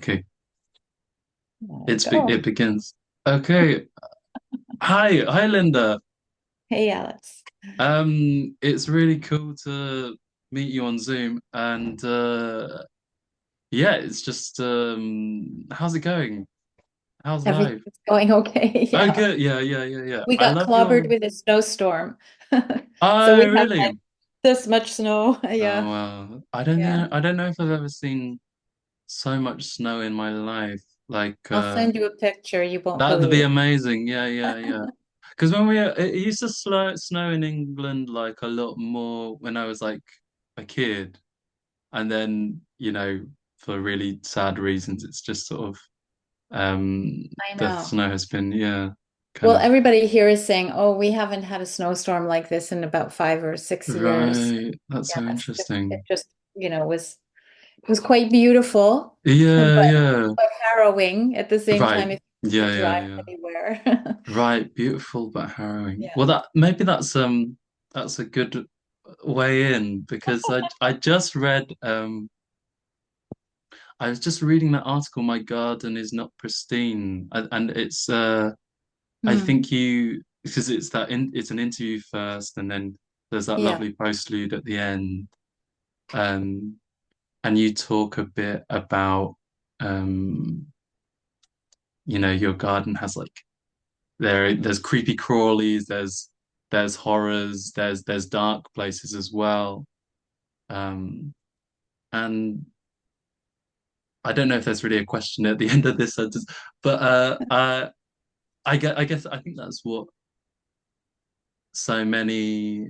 Okay, There we go. it begins. Okay. Hi, Linda. Hey, Alex. It's really cool to meet you on Zoom, and yeah, it's just how's it going? How's life? Everything's going okay. Oh, Yeah. good. Yeah. We I got love clobbered your. with a snowstorm. So Oh, we have like really? this much snow. Oh, Yeah. wow. Yeah. I don't know if I've ever seen so much snow in my life. Like, I'll send you a picture. You won't that'd believe be it. amazing. Yeah. Because when it used to snow in England like a lot more when I was like a kid, and then for really sad reasons, it's just sort of I the know. snow has been kind Well, of everybody here is saying, oh, we haven't had a snowstorm like this in about 5 or 6 years. right. That's Yeah, so it interesting. just, was quite beautiful, but Yeah. quite harrowing at the same Right. time if you Yeah, could yeah, drive yeah. anywhere. Right. Beautiful but harrowing. Yeah. Well, that maybe that's a good way in because I just read I was just reading that article, My Garden is Not Pristine, and it's I Hmm. think because it's an interview first, and then there's that Yeah. lovely postlude at the end, um, and you talk a bit about um, your garden has like there's creepy crawlies, there's horrors, there's dark places as well, and I don't know if there's really a question at the end of this sentence, but I think that's what so many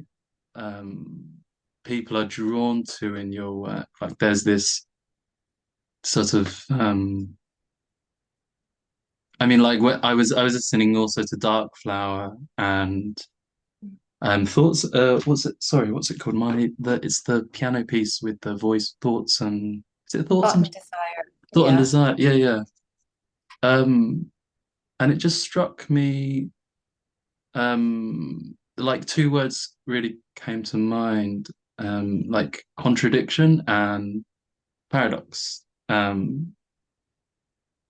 um, people are drawn to in your work. Like there's this sort of I mean, like I was listening also to Dark Flower and Thoughts. What's it? Sorry, what's it called? It's the piano piece with the voice Thoughts and is it Thoughts Thought and and desire. Thought and Yeah. Desire? Yeah. Um, and it just struck me. Like two words really came to mind, like contradiction and paradox.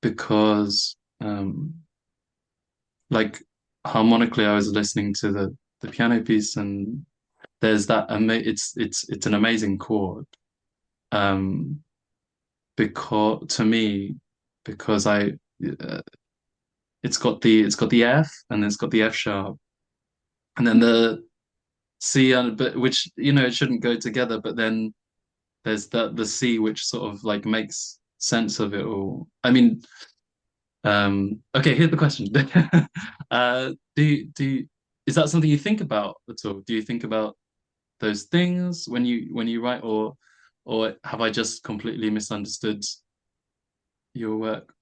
Because like harmonically, I was listening to the piano piece, and there's it's an amazing chord. Um, because to me, because I uh, it's got the F and it's got the F sharp, and then the C, but which it shouldn't go together, but then there's the C which sort of like makes sense of it all. I mean, okay, here's the question. Is that something you think about at all? Do you think about those things when you write, or have I just completely misunderstood your work?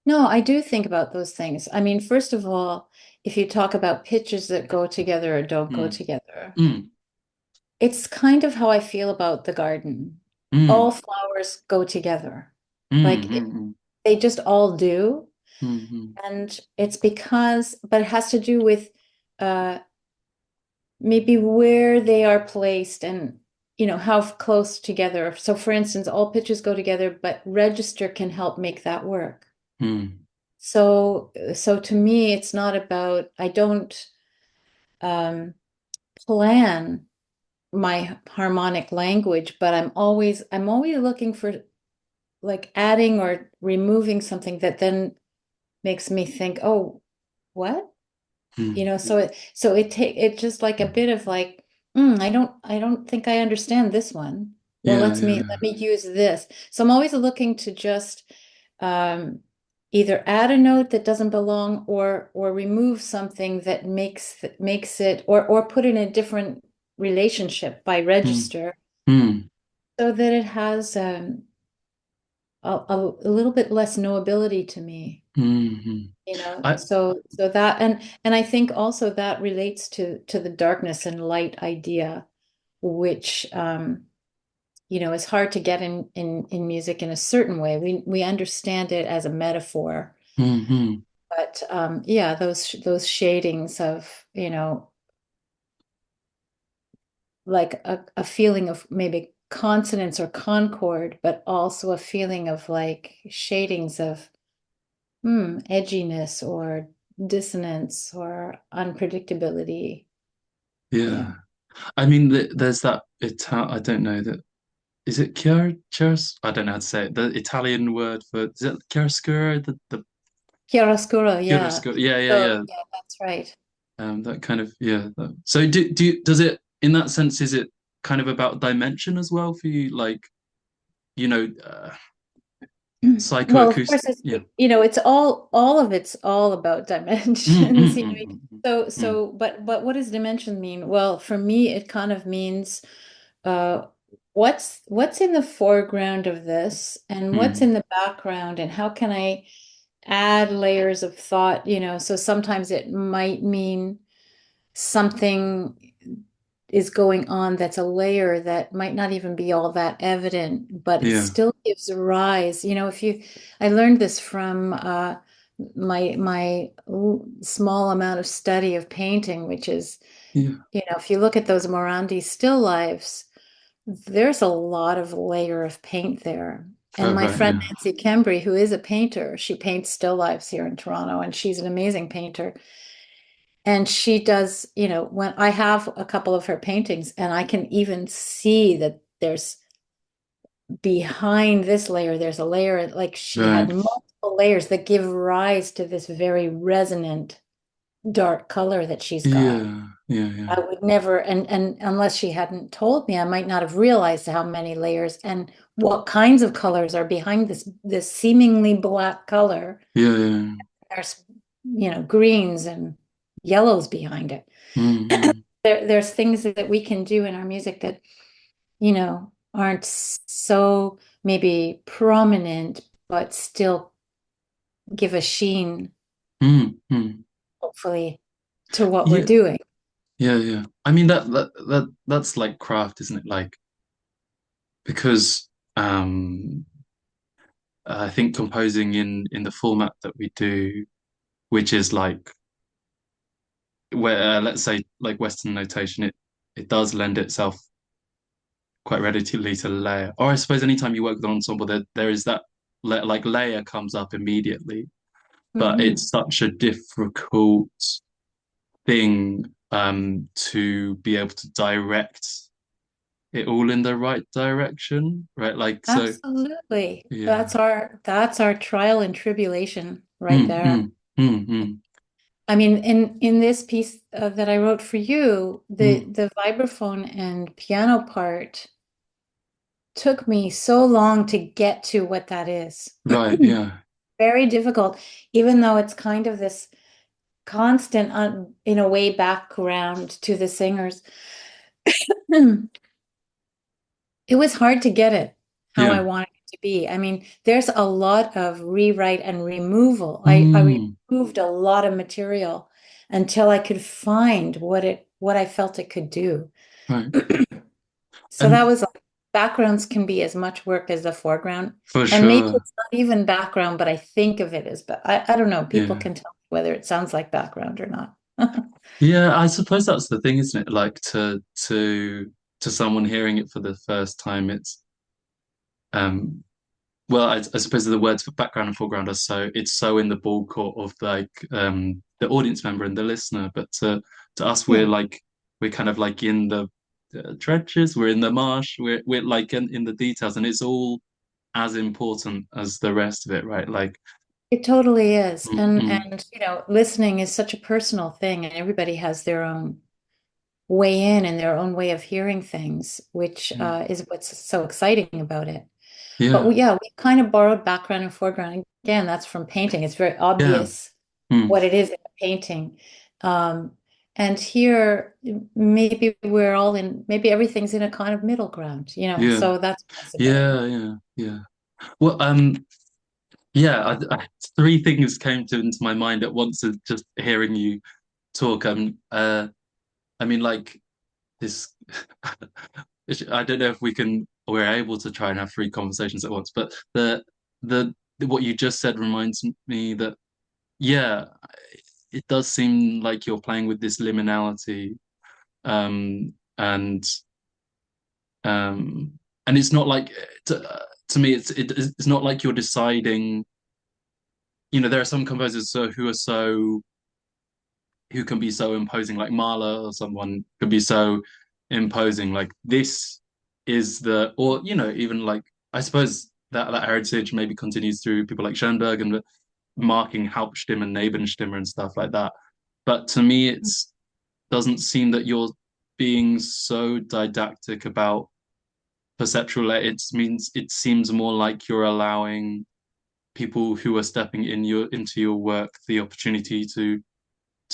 No, I do think about those things. I mean, first of all, if you talk about pitches that go together or don't go Mm, together, mm, it's kind of how I feel about the garden. All mm, flowers go together. mm, Like mm, they just all do. mm, mm, And it's because, but it has to do with uh, maybe where they are placed and how close together. So for instance, all pitches go together, but register can help make that work. mm, So to me, it's not about, I don't um, plan my harmonic language, but I'm always looking for like adding or removing something that then makes me think, oh, what? mm. So it just like a bit of like, I don't think I understand this one. Well, Yeah, let me use this. So I'm always looking to just um, either add a note that doesn't belong or remove something that makes it or put it in a different relationship by mm, register mm, so that it has a little bit less knowability to me. mm. I So that and I think also that relates to the darkness and light idea, which is hard to get in music in a certain way. We understand it as a metaphor, mm, but yeah, those shadings of like a feeling of maybe consonance or concord, but also a feeling of like shadings of edginess or dissonance or unpredictability. Yeah. Yeah. I mean, there's that I don't know that is it chiaroscuro? I don't know how to say it. The Italian word for is it chiaroscuro? The Chiaroscuro, yeah. chiaroscuro. Yeah, yeah, So yeah. yeah, that's right. That kind of yeah. So does it in that sense? Is it kind of about dimension as well for you? Like Well, of course, psychoacoustic. Yeah. it's all of it's all about Mm, dimensions. mm, mm, mm, mm, But what does dimension mean? Well, for me, it kind of means uh, what's in the foreground of this, and what's mm, in the background, and how can I add layers of thought? So sometimes it might mean something is going on that's a layer that might not even be all that evident, but it yeah. still gives rise. If you, I learned this from my small amount of study of painting, which is, Yeah. if you look at those Morandi still lifes, there's a lot of layer of paint there. And Oh, my right. friend Yeah. Nancy Kembry, who is a painter, she paints still lifes here in Toronto, and she's an amazing painter. And she does, when I have a couple of her paintings, and I can even see that there's behind this layer, there's a layer, like she had Right. multiple layers that give rise to this very resonant dark color that she's got. Yeah. Yeah. Yeah. I would never, and unless she hadn't told me, I might not have realized how many layers and what kinds of colors are behind this seemingly black color. Yeah. Yeah. There's, greens and yellows behind it. Mm, mm, There's things that we can do in our music that, aren't so maybe prominent, but still give a sheen, mm. hopefully, to what we're Yeah. doing. Yeah. Yeah. I mean that's like craft, isn't it? Like because I think composing in the format that we do, which is like where let's say like Western notation, it does lend itself quite readily to layer. Or I suppose anytime you work with an ensemble, there is that like layer comes up immediately, but Hmm. it's such a difficult thing to be able to direct it all in the right direction, right? Like so, Absolutely. yeah. That's our trial and tribulation right Mm, there. mm, mm, mm, I mean, in this piece that I wrote for you, the mm. the vibraphone and piano part took me so long to get to what that is. Right, yeah, Very difficult, even though it's kind of this constant, in a way, background to the singers. It was hard to get it how I yeah. wanted it to be. I mean, there's a lot of rewrite and removal. I Mm, removed a lot of material until I could find what I felt it could do. right. So that And was like, backgrounds can be as much work as the foreground. for And maybe sure, it's not even background, but I think of it as, but I don't know. People yeah. can tell me whether it sounds like background or not. Yeah, I suppose that's the thing, isn't it? Like to someone hearing it for the first time, it's um well, I suppose the words for background and foreground are it's so in the ball court of like the audience member and the listener, but to us Yeah. we're kind of like in the trenches, we're in the marsh, we're like in the details, and it's all as important as the rest of it, right? Like, It totally is. mm, And mm, and listening is such a personal thing, and everybody has their own way in and their own way of hearing things, which mm. is what's so exciting about it. But Yeah, we kind of borrowed background and foreground. Again, that's from painting. It's very yeah, obvious mm, what it is in a painting. Um, and here, maybe everything's in a kind of middle ground, yeah, so that's what it's about. yeah, yeah, yeah. Well, yeah, three things came into my mind at once of just hearing you talk. I mean, like this. I don't know if we're able to try and have three conversations at once, but the what you just said reminds me that yeah, it does seem like you're playing with this liminality, and and it's not like to me it's not like you're deciding. There are some composers who can be so imposing, like Mahler or someone could be so imposing. Like this is the, or even like I suppose that heritage maybe continues through people like Schoenberg and marking Hauptstimme and Nebenstimme and stuff like that. But to me, it's doesn't seem that you're being so didactic about perceptual. It seems more like you're allowing people who are stepping into your work the opportunity to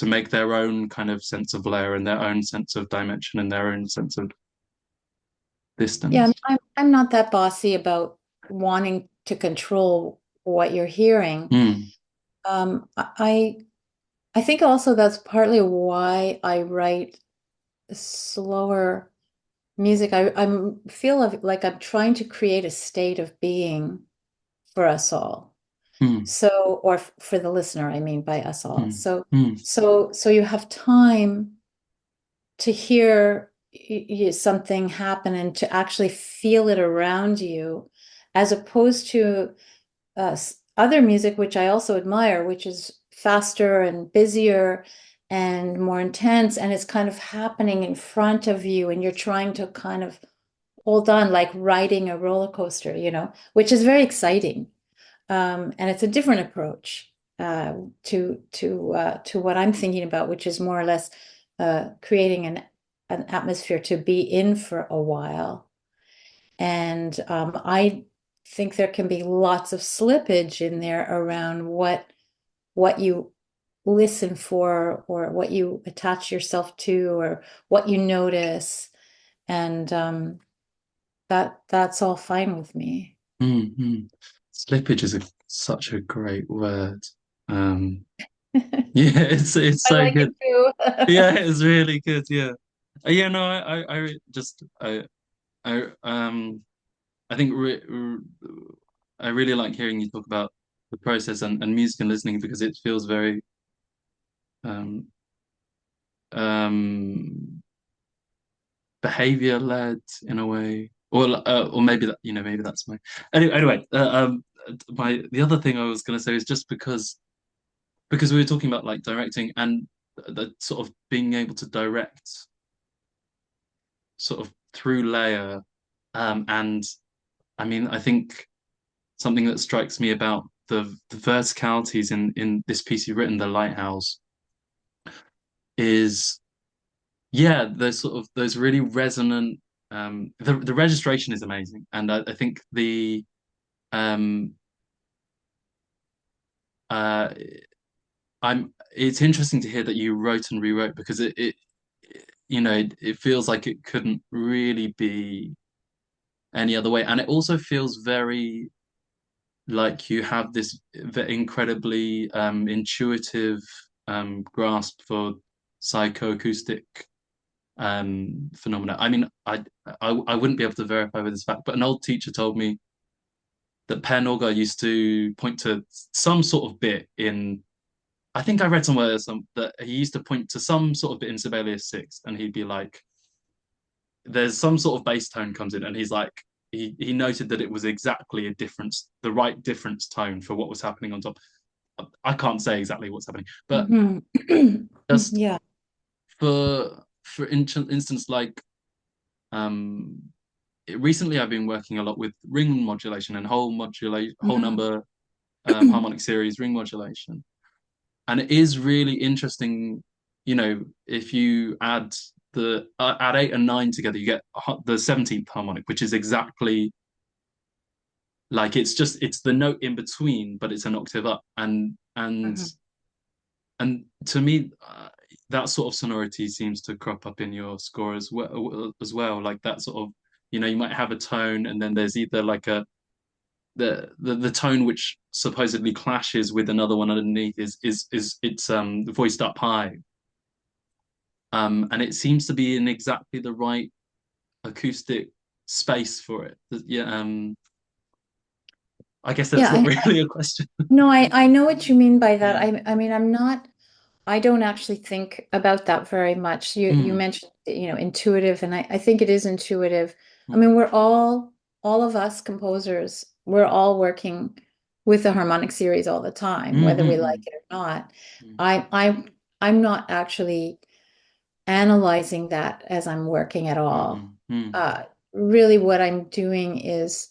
make their own kind of sense of layer and their own sense of dimension and their own sense of Yeah, distance. I'm not that bossy about wanting to control what you're hearing. Mm, I think also that's partly why I write slower music. I'm feel like I'm trying to create a state of being for us all. mm, So, or for the listener, I mean by us all. mm, So, mm, so you have time to hear something happen and to actually feel it around you, as opposed to other music, which I also admire, which is faster and busier and more intense, and it's kind of happening in front of you, and you're trying to kind of hold on, like riding a roller coaster, which is very exciting. And it's a different approach to what I'm thinking about, which is more or less creating an atmosphere to be in for a while. And I think there can be lots of slippage in there around what you listen for, or what you attach yourself to, or what you notice. And that's all fine with me. mm, mm. Slippage is such a great word. Um, yeah, it's I so like it good. too. Yeah, it's really good. Yeah, yeah. No, just I think I really like hearing you talk about the process and music and listening because it feels very um um behavior led in a way, or maybe maybe that's my anyway. My the other thing I was going to say is just because we were talking about like directing and the sort of being able to direct sort of through layer, and I mean I think something that strikes me about the verticalities in this piece you've written, the Lighthouse, is yeah, there's sort of those really resonant. The registration is amazing, and I think the um uh I'm it's interesting to hear that you wrote and rewrote because it feels like it couldn't really be any other way, and it also feels very like you have this incredibly intuitive grasp for psychoacoustic phenomena. I mean, I wouldn't be able to verify with this fact, but an old teacher told me that Per Norgard used to point to some sort of bit in. I think I read somewhere that he used to point to some sort of bit in Sibelius 6, and he'd be like, "There's some sort of bass tone comes in," and he's like, he noted that it was exactly the right difference tone for what was happening on top. I can't say exactly what's happening, but Mhm. just Yeah. for instance, like um recently I've been working a lot with ring modulation and whole Mhm. number harmonic series ring modulation. And it is really interesting, if you add 8 and 9 together, you get the 17th harmonic, which is exactly like it's the note in between, but it's an octave up. Mhm. And to me, that sort of sonority seems to crop up in your score as well. Like that sort of, you might have a tone, and then there's either like the tone which supposedly clashes with another one underneath is it's voiced up high, and it seems to be in exactly the right acoustic space for it. Yeah, I guess that's Yeah, not really a question. no, I know what you mean by that. Yeah. I mean, I don't actually think about that very much. You Mm, mentioned, intuitive, and I think it is intuitive. I mm, mean, we're all all of us composers, we're all working with the harmonic series all the time, Mm, whether we mm, like mm, it or not. mm, I'm not actually analyzing that as I'm working at all. mm, mm. Really, what I'm doing is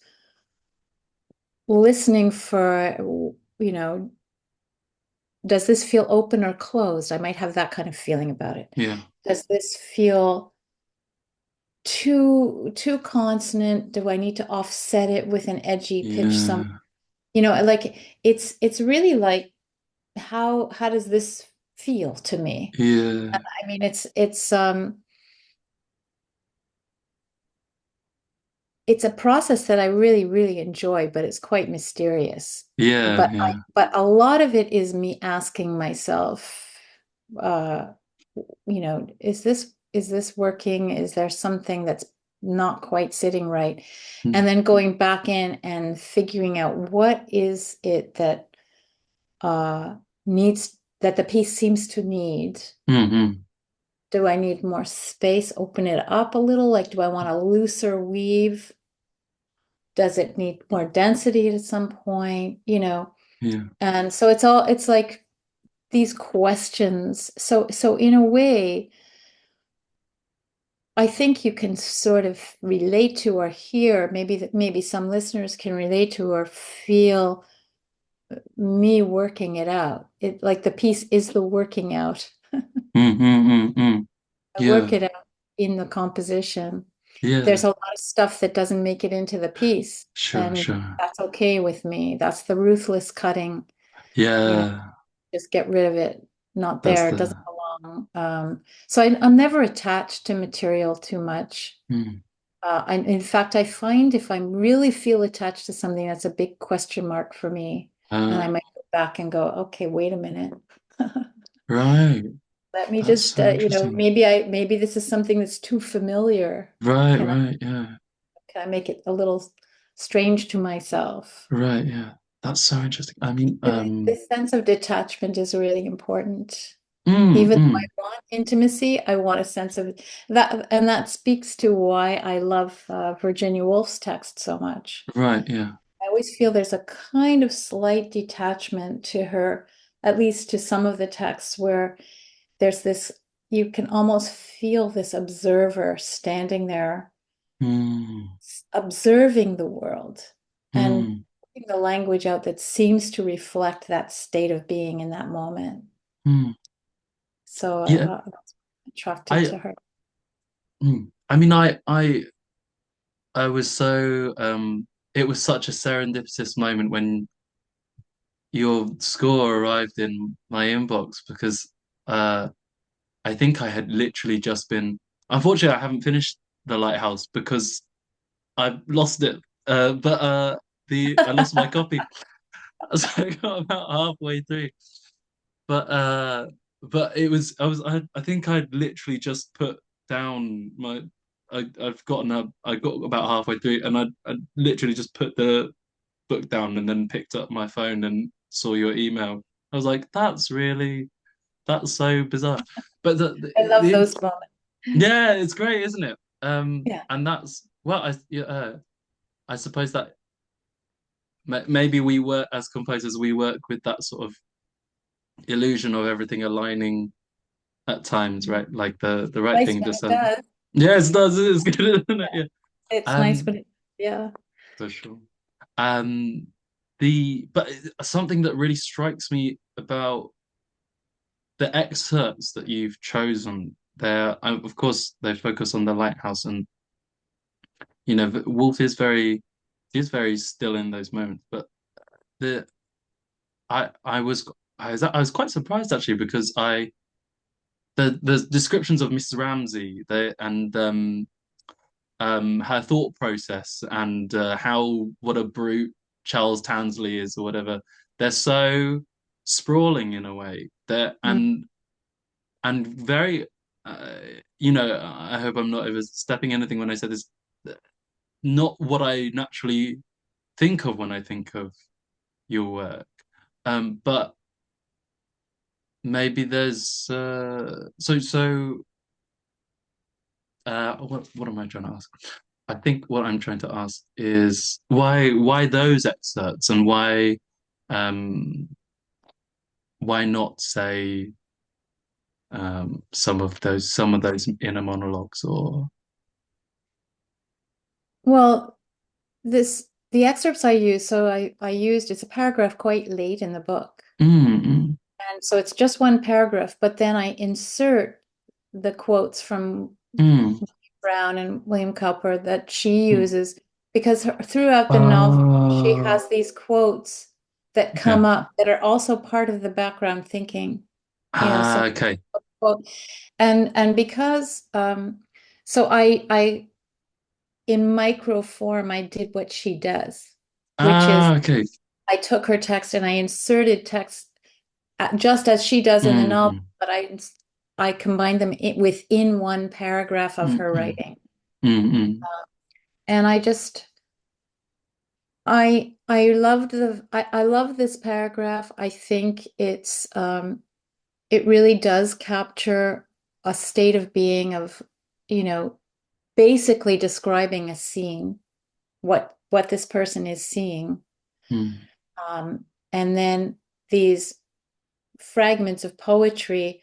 listening for, you know, does this feel open or closed? I might have that kind of feeling about it. Yeah, Does this feel too consonant? Do I need to offset it with an edgy pitch some, yeah, like it's really like how does this feel to me? yeah, I mean, it's a process that I really, really enjoy, but it's quite mysterious. yeah, But yeah. but a lot of it is me asking myself, uh, is this working? Is there something that's not quite sitting right? Mm, And then going back in and figuring out what is it that uh needs that the piece seems to need. mm, mm. Do I need more space? Open it up a little? Like, do I want a looser weave? Does it need more density at some point? Yeah. And so it's like these questions. So in a way, I think you can sort of relate to or hear, maybe some listeners can relate to or feel me working it out. It like the piece is the working out. Mm, mm, mm, mm. I work Yeah, it out in the composition. There's yeah. a lot of stuff that doesn't make it into the piece, Sure, and sure. that's okay with me. That's the ruthless cutting, you know, Yeah, just get rid of it. Not that's there, it doesn't the. belong. So I'm never attached to material too much. Mm. In fact, I find if I really feel attached to something, that's a big question mark for me. And I Uh, might go back and go, okay, wait a minute. right. Let me That's just, so interesting. maybe this is something that's too familiar. Right, Can I, right, yeah. can I make it a little strange to myself? Right, yeah. That's so interesting. I mean, This sense of detachment is really important. mm, Even though mm, I want intimacy, I want a sense of that, and that speaks to why I love Virginia Woolf's text so much. right, yeah. I always feel there's a kind of slight detachment to her, at least to some of the texts, where there's this, you can almost feel this observer standing there, Mm, observing the world and mm, putting the language out that seems to reflect that state of being in that moment. mm. So Yeah, I'm attracted I, to her. I mean, I was so, it was such a serendipitous moment when your score arrived in my inbox because, uh, I think I had literally just been, unfortunately, I haven't finished The Lighthouse because I lost it. But I lost my copy. So I got about halfway through. But but it was I think I'd literally just put down my I got about halfway through and I literally just put the book down and then picked up my phone and saw your email. I was like, that's so bizarre. But I love those moments. yeah, it's great, isn't it? Yeah. And that's well, I suppose that maybe we work as composers, we work with that sort of illusion of everything aligning at times, right? Like the right Nice thing when just it doesn't. does. Yeah, it does. It's good, isn't it? Yeah. It's nice Um, when yeah. for sure. Um, but something that really strikes me about the excerpts that you've chosen, there, of course, they focus on the lighthouse, and Wolf is very still in those moments. But the I was I was quite surprised actually because the descriptions of Mrs. Ramsey, and her thought process and how what a brute Charles Townsley is or whatever. They're so sprawling in a way. They're Mm. and very I hope I'm not overstepping anything when I say this. Not what I naturally think of when I think of your work. But maybe there's what am I trying to ask? I think what I'm trying to ask is why those excerpts and um why not say some of those inner monologues or Well, the excerpts I use, so I used it's a paragraph quite late in the book. mm, And so it's just one paragraph, but then I insert the quotes from mm, Brown and William Cowper that she mm. uses because throughout the novel she Oh, has these quotes that okay. come up that are also part of the background thinking, so Okay. quote and because so I in micro form I did what she does, which is Okay. I took her text and I inserted text just as she does in the Mm, novel, mm, but I combined them within one paragraph of mm, her mm, writing. mm, And I just I loved I love this paragraph. I think it really does capture a state of being of, you know, basically describing a scene, what this person is seeing. mm, And then these fragments of poetry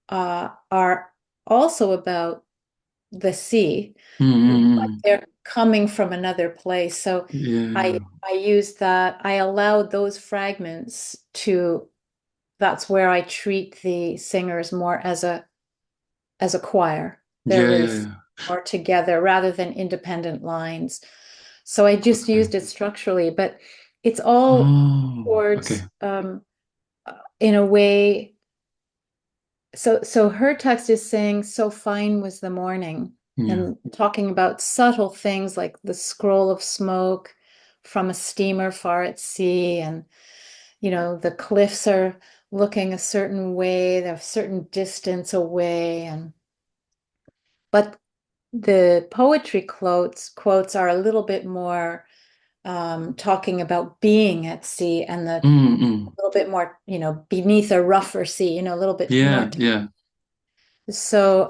are also about the sea, mm, but mm. they're coming from another place. So I Yeah. I used that. I allowed those fragments to. That's where I treat the singers more as a choir. They're Yeah, really yeah, yeah. more together rather than independent lines. So I just Okay. used it structurally, but it's all Oh, okay. towards in a way. So her text is saying, "So fine was the morning," Yeah. and talking about subtle things like the scroll of smoke from a steamer far at sea, and the cliffs are looking a certain way, they're a certain distance away, and but the poetry quotes are a little bit more talking about being at sea and the Mm, a mm. little bit more, beneath a rougher sea, a little bit more. Yeah, yeah. So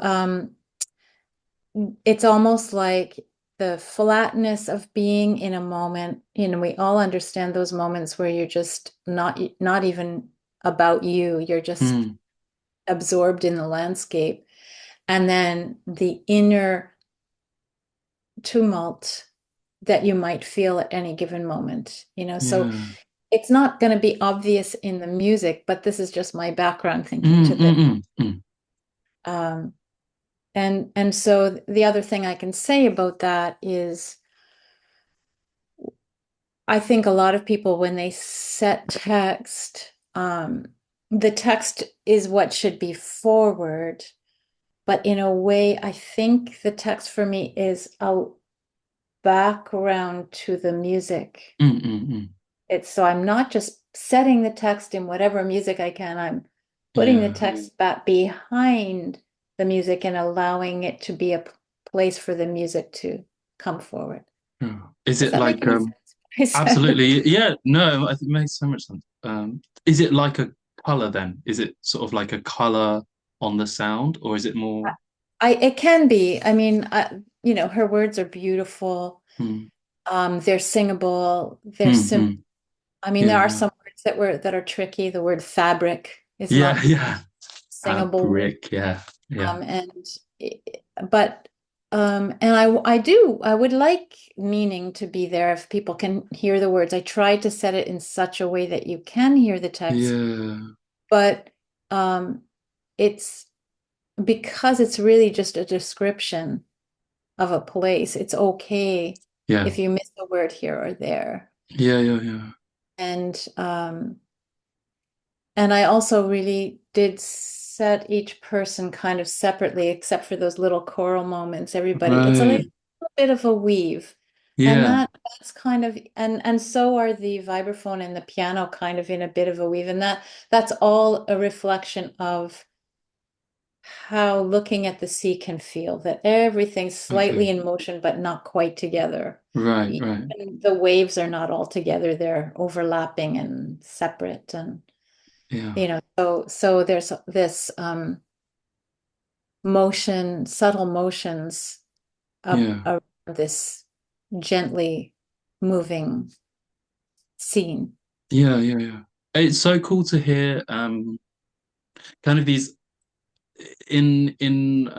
it's almost like the flatness of being in a moment. We all understand those moments where you're just not even about you. You're just Mm, absorbed in the landscape. And then the inner tumult that you might feel at any given moment. So yeah. it's not going to be obvious in the music, but this is just my background thinking Mm, to this. mm, mm, Um, and so the other thing I can say about that is I think a lot of people, when they set text, the text is what should be forward. But in a way, I think the text for me is a background to the music. mm, mm, mm. It's so I'm not just setting the text in whatever music I can, I'm putting the Yeah. text back behind the music and allowing it to be a place for the music to come forward. Yeah. Is Does it that make like any sense? I said? absolutely yeah, no, I think it makes so much sense. Is it like a color then? Is it sort of like a color on the sound or is it more It can be. I mean, her words are beautiful. mm, They're singable. They're mm, simple. mm. I mean, there Yeah, are yeah. some words that are tricky. The word fabric is Yeah, not yeah. singable word. Brick, yeah. Yeah. And but and I would like meaning to be there if people can hear the words. I try to set it in such a way that you can hear the text, Yeah. but it's because it's really just a description of a place. It's okay Yeah. if you miss a word here or there. Yeah, yeah, yeah. And and I also really did set each person kind of separately, except for those little choral moments. Everybody, it's a little Right. bit of a weave. And Yeah. that's kind of and so are the vibraphone and the piano kind of in a bit of a weave. And that's all a reflection of how looking at the sea can feel, that everything's slightly Okay. in motion but not quite together. Right, right. Even the waves are not all together, they're overlapping and separate. And Yeah. so there's this motion, subtle motions Yeah. this gently moving scene. Yeah, yeah, yeah. It's so cool to hear kind of these in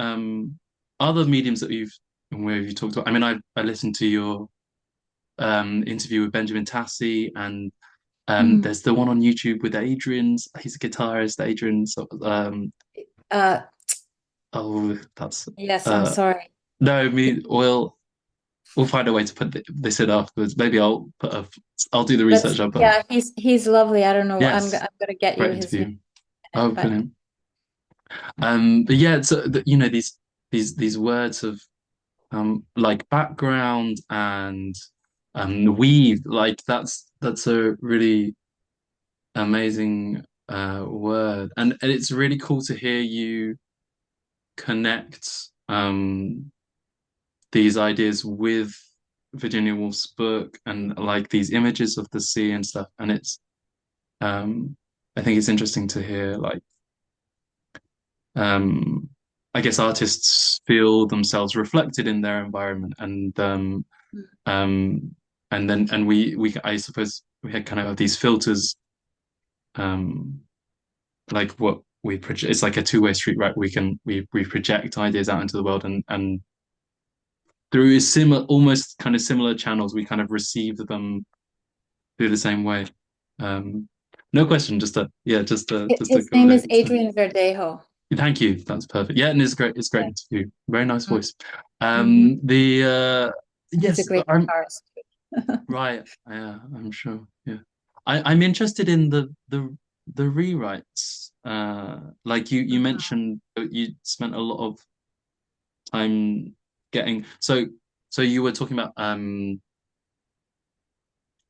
other mediums that you've where you talked about. I mean, I listened to your interview with Benjamin Tassi, and Mm. there's the one on YouTube with Adrian's. He's a guitarist, Adrian. So, Uh, oh, that's yes, I'm uh, sorry. no, me. Well, we'll find a way to put this in afterwards. Maybe I'll do the research. I'll put Yeah, he's lovely. I don't know. yes, I'm gonna get you great his name interview. in it, Oh, but brilliant. But yeah, it's you know these words of like background and weave, like that's a really amazing word, and it's really cool to hear you connect these ideas with Virginia Woolf's book and like these images of the sea and stuff. And it's I think it's interesting to hear like um I guess artists feel themselves reflected in their environment um and we I suppose we had kind of have these filters um like what we project. It's like a two-way street, right? We project ideas out into the world, and through similar, almost kind of similar channels, we kind of receive them through the same way. Um, no question, just a his cool name is bit. So, Adrian Verdejo. thank you. That's perfect. Yeah, and it's great. It's great interview. Very nice Mm. voice. Mhm. The He's a yes, great I'm guitarist. right. Yeah, I'm sure. Yeah, I'm interested in the rewrites. Like you mentioned, you spent a lot of time getting so you were talking about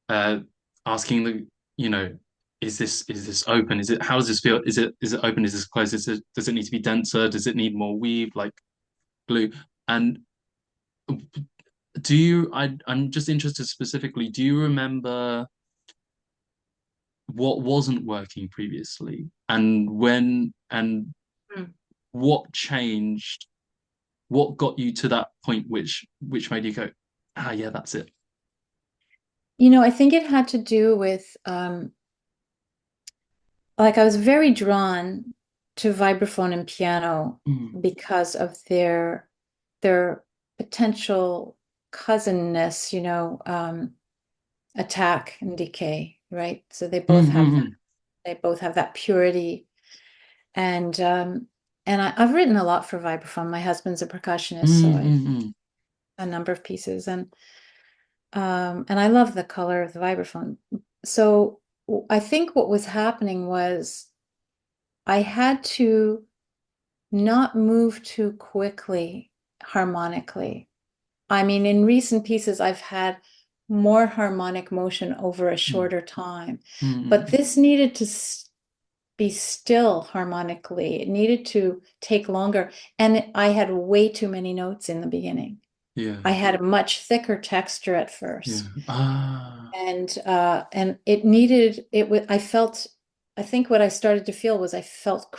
uh asking the you know is this open, is it, how does this feel, is it open, is this closed, does it need to be denser, does it need more weave like glue, and I'm just interested specifically, do you remember what wasn't working previously and when and Mm. what changed, what got you to that point which made you go, ah, yeah, that's it. I think it had to do with like I was very drawn to vibraphone and piano Mm, because of their potential cousinness, attack and decay, right? So mm, mm, they both have that purity. And I've written a lot for vibraphone. My husband's a percussionist, so mm, I mm, mm, a number of pieces, and I love the color of the vibraphone. So I think what was happening was I had to not move too quickly harmonically. I mean, in recent pieces, I've had more harmonic motion over a mm, shorter time, mm, but mm. this needed to be still harmonically. It needed to take longer. And I had way too many notes in the beginning. Yeah, I had a much thicker texture at yeah. first. Ah. And it needed it was I felt I think what I started to feel was I felt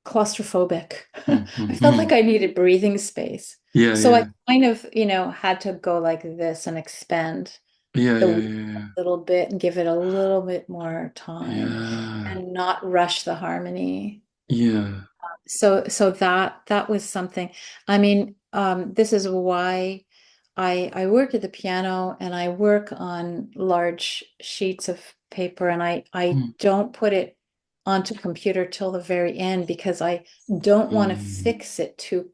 claustrophobic. Mm, I mm, felt like mm. I needed breathing space. Yeah, So I yeah. kind of, had to go like this and expand Yeah, the yeah, week yeah, a little bit and give it a little bit more yeah. time Yeah. and not rush the harmony. Yeah. So that was something. I mean, this is why I work at the piano and I work on large sheets of paper and I Mm, don't put it onto computer till the very end because I don't want to mm. fix it too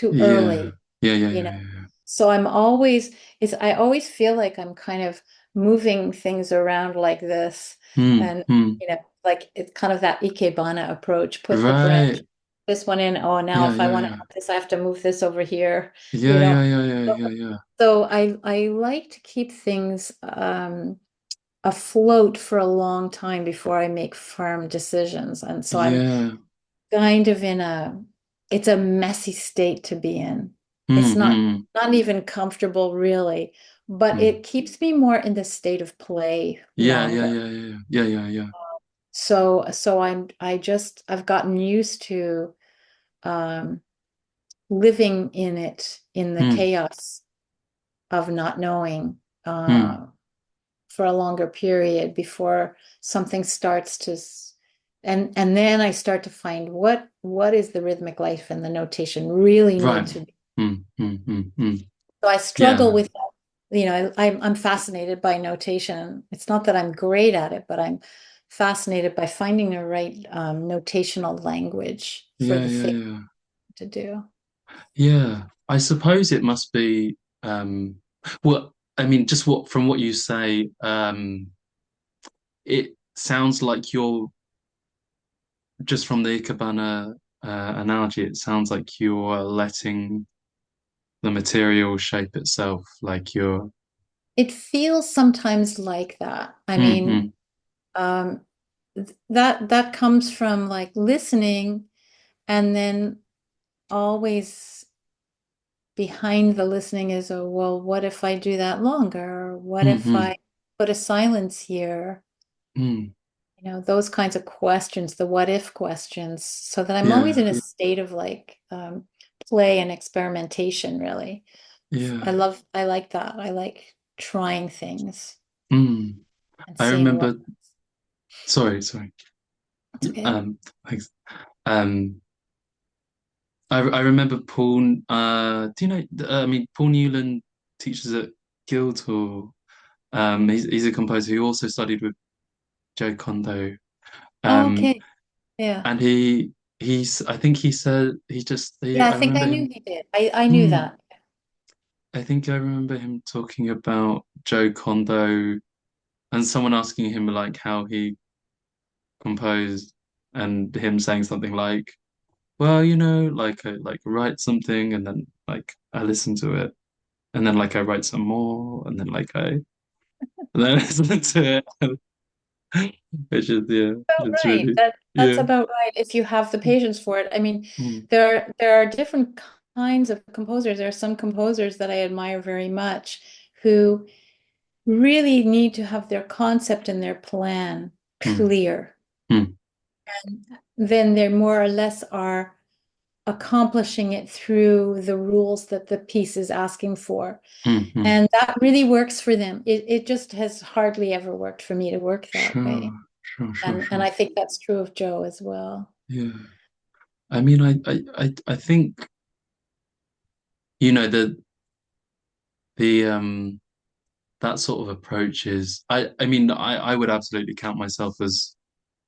Yeah. early, Yeah, yeah, you yeah, know. yeah. So I always feel like I'm kind of moving things around like this Mm, and mm. like it's kind of that Ikebana approach, put the branch Right. this one in. Oh, now Yeah, if I yeah, want to yeah. have this, I have to move this over here, you Yeah, know. yeah, yeah, yeah, So yeah, yeah. I like to keep things afloat for a long time before I make firm decisions. And so I'm Yeah. kind of it's a messy state to be in. It's Mm, mm, not even comfortable really, but mm. it keeps me more in the state of play Yeah, yeah, longer. yeah, yeah, yeah, yeah, yeah. So I've gotten used to um living in it, in the mm, chaos of not knowing, mm. for a longer period before something starts to and then I start to find what is the rhythmic life and the notation really need Right. to be. Mm. So I struggle Yeah. with that. I'm fascinated by notation. It's not that I'm great at it, but I'm fascinated by finding the right notational language for Yeah, the yeah, thing yeah. to do. Yeah. I suppose it must be well, I mean, just what from what you say, it sounds like you're just from the Ikebana analogy, it sounds like you're letting the material shape itself, like you're It feels sometimes like that. I mean, mm, um, that comes from like listening, and then always behind the listening is, oh, well, what if I do that longer? Or what if mm, I put a silence here? mm. Those kinds of questions, the what if questions, so that I'm always Yeah, in a state of like play and experimentation, really. yeah. I like that. I like trying things Mm. and I seeing what. remember, sorry. It's okay. Um, thanks. Um, I remember Paul, do you know, I mean, Paul Newland teaches at Guildhall. He's a composer who also studied with Joe Kondo. Oh, Um, okay. Yeah. and I think he said, Yeah, I I think I remember knew him, he did. I knew hmm, that. I think I remember him talking about Joe Kondo and someone asking him like how he composed and him saying something like, well, like I write something and then like I listen to it and then like I write some more and then and then I listen to it, which is yeah, About it's right. really That's yeah. about right. If you have the patience for it. I mean, Mm, there are different kinds of composers. There are some composers that I admire very much who really need to have their concept and their plan mm, clear. mm, Then they more or less are accomplishing it through the rules that the piece is asking for. mm. And that really works for them. It just has hardly ever worked for me to work that way. And Sure. I think that's true of Joe as well. Yeah. I mean, I think, the that sort of approach is, I mean, I would absolutely count myself as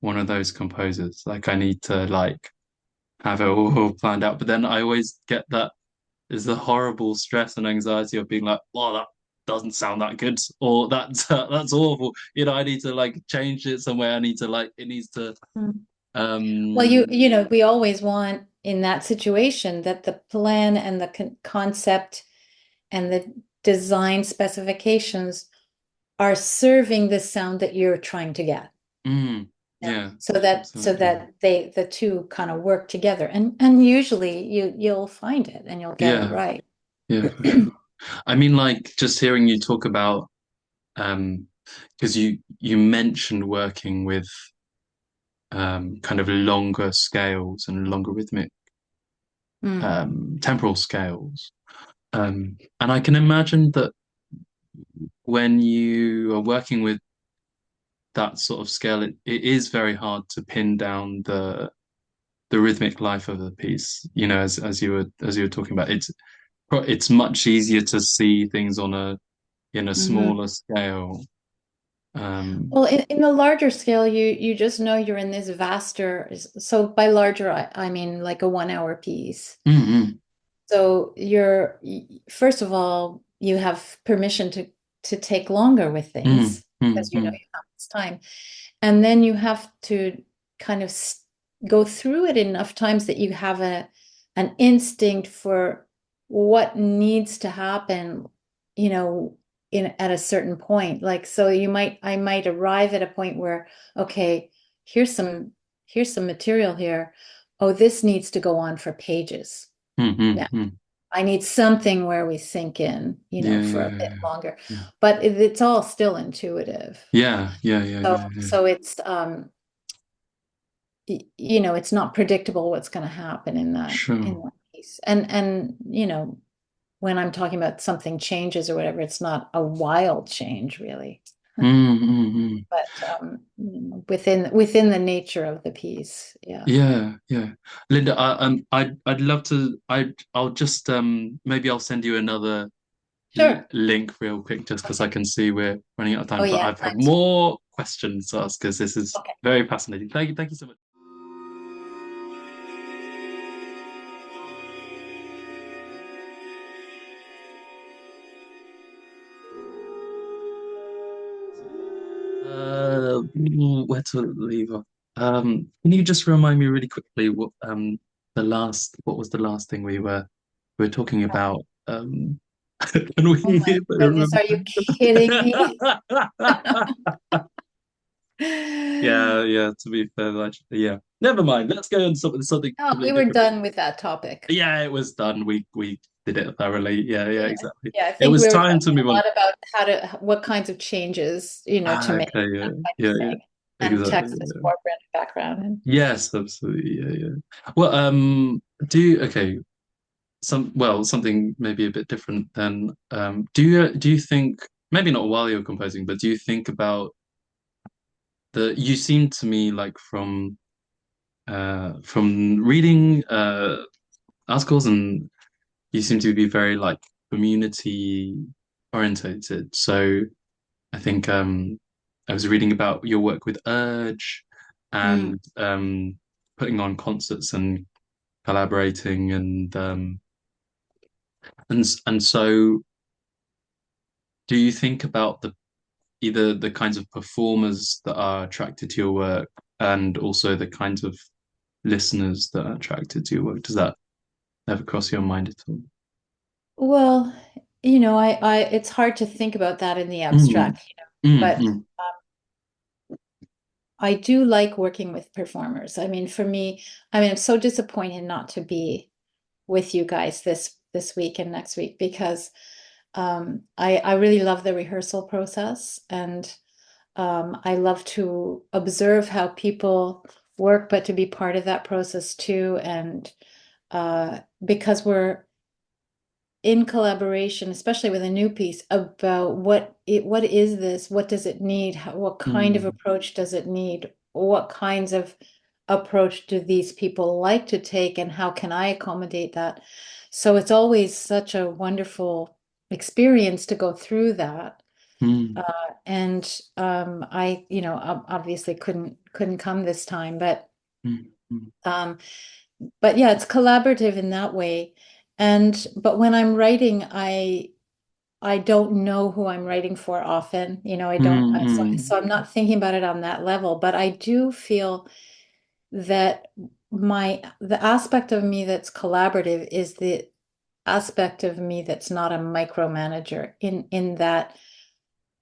one of those composers. Like I need to like have it all planned out. But then I always get that is the horrible stress and anxiety of being like, oh, that doesn't sound that good, or that's awful. I need to like change it somewhere. I need to like it needs to Mm. Well, um we always want in that situation that the plan and the concept and the design specifications are serving the sound that you're trying to get. mm, Yeah. yeah, So that absolutely. the two kind of work together. And usually you'll find it and you'll get it Yeah, right. yeah, for sure. I mean, like just hearing you talk about um because you mentioned working with kind of longer scales and longer rhythmic Mm. temporal scales. And I can imagine that when you are working with that sort of scale, it is very hard to pin down the rhythmic life of the piece. As you were talking about, it's much easier to see things on a in a Mhm. smaller scale. Um, Well, in the larger scale, you just know you're in this vaster. So by larger, I mean like a 1 hour piece. mm, So first of all, you have permission to take longer with things because you mm. have this time. And then you have to kind of go through it enough times that you have an instinct for what needs to happen, you know, in at a certain point. Like so I might arrive at a point where, okay, here's some here's some material here. Oh, this needs to go on for pages. Yeah. Mm. I need something where we sink in, Yeah, for a yeah, bit longer. yeah, But it's all still intuitive. So yeah. so it's it's not predictable what's going to happen in Sure. that piece. And when I'm talking about something changes or whatever, it's not a wild change really, Mm, mm, mm. but within the nature of the piece. Yeah. Yeah, yeah. Linda, I'd love to. I'll just maybe I'll send you another Sure. link real quick, just because I can see we're running out of Oh time. But yeah, I've time. more questions to ask because this is Okay. very fascinating. Thank you so much. Where to leave off? Can you just remind me really quickly what was the last thing we were talking about? Can Oh my we goodness, remember? are you kidding me? Yeah, yeah. To be fair, actually, yeah. Never mind. Let's go on something No, we completely were different. done with that topic. Yeah, it was done. We did it thoroughly. Yeah, yeah, Yeah. exactly. Yeah, I It think was we were time to talking move a on. lot about what kinds of changes, to make, Okay, yeah, that kind of yeah, yeah. thing. And Exactly. Texas Yeah. foreground and background. And Yes, absolutely. Yeah, yeah. Well, okay, something maybe a bit different then. Do you think maybe not while you're composing, but do you think about you seem to me like from reading articles, and you seem to be very like community orientated. So I think I was reading about your work with Urge Mm. and putting on concerts and collaborating and so do you think about either the kinds of performers that are attracted to your work and also the kinds of listeners that are attracted to your work? Does that ever cross your mind at all? Well, it's hard to think about that in the Mm, abstract, mm, but mm, I do like working with performers. I mean, for me, I'm so disappointed not to be with you guys this week and next week because I really love the rehearsal process, and I love to observe how people work, but to be part of that process too. And because we're in collaboration, especially with a new piece, about what is this? What does it need? What kind of mm, approach does it need? What kinds of approach do these people like to take, and how can I accommodate that? So it's always such a wonderful experience to go through that. mm, And I, obviously couldn't come this time, mm, mm, um, but yeah, it's collaborative in that way. But when I'm writing, I don't know who I'm writing for often. I don't, mm, so mm, I'm not thinking about it on that level, but I do feel that the aspect of me that's collaborative is the aspect of me that's not a micromanager in that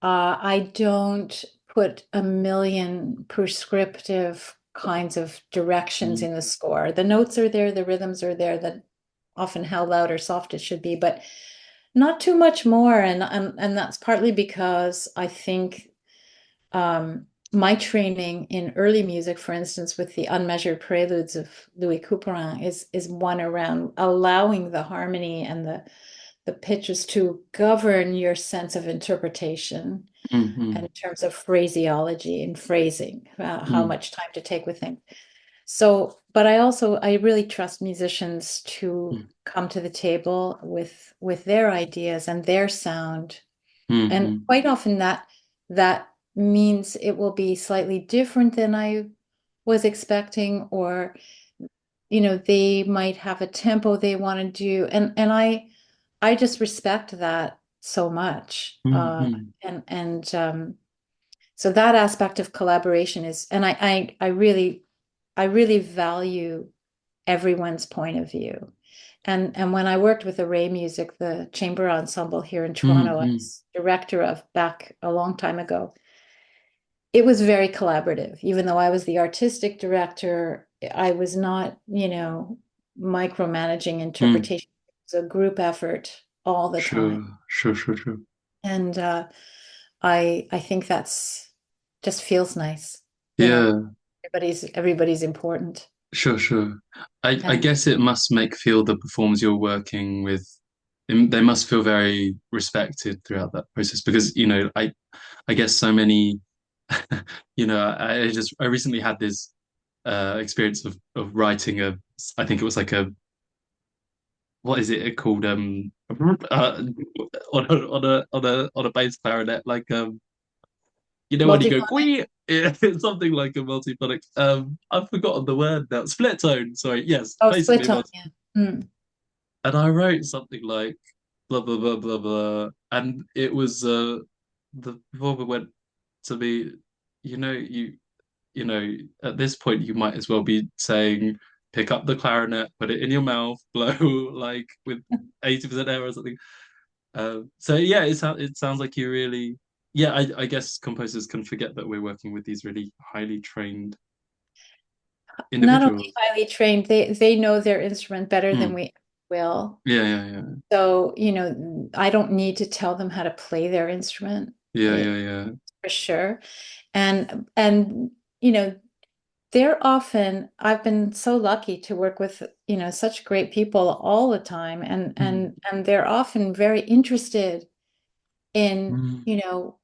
I don't put a million prescriptive kinds of directions mm, in the score. The notes are there, the rhythms are there, that often how loud or soft it should be, but not too much more. And that's partly because I think my training in early music, for instance, with the unmeasured preludes of Louis Couperin, is one around allowing the harmony and the pitches to govern your sense of interpretation mm, and mm, in terms of phraseology and phrasing, how mm, much time to take with things. So, but I really trust musicians to mm, come to the table with their ideas and their sound. mm, And mm, quite often that means it will be slightly different than I was expecting, or they might have a tempo they want to do, and I just respect that so much. mm, mm, And so that aspect of collaboration is, and I really value everyone's point of view. And when I worked with Array Music, the chamber ensemble here in mm, Toronto, I mm, was director of back a long time ago. It was very collaborative. Even though I was the artistic director, I was not, micromanaging mm. interpretation. It was a group effort all the time. Sure, sure, sure, sure. And I think that's just feels nice. You know, Yeah, everybody's important. Sure, sure. I And guess it must make feel the performers you're working with, they must feel very respected throughout that process because, I guess so many, I recently had this experience of writing I think it was like what is it called? On a bass clarinet, like when you go multiphonic. quee, it's something like a multiphonic. I've forgotten the word now. Split tone. Sorry. Yes, Oh, split basically tone. multi. Yeah. Mm. And I wrote something like blah blah blah blah blah, and it was the performer went to me, you know, you know, at this point you might as well be saying, pick up the clarinet, put it in your mouth, blow like with 80% air or something. So yeah, it sounds like you really, yeah. I guess composers can forget that we're working with these really highly trained Not only individuals. highly trained, they know their instrument better than Mm. we will. Yeah, yeah, yeah, So, I don't need to tell them how to play their instrument, yeah, yeah, yeah. for sure. And I've been so lucky to work with, such great people all the time, and Mm, they're often very interested in, mm,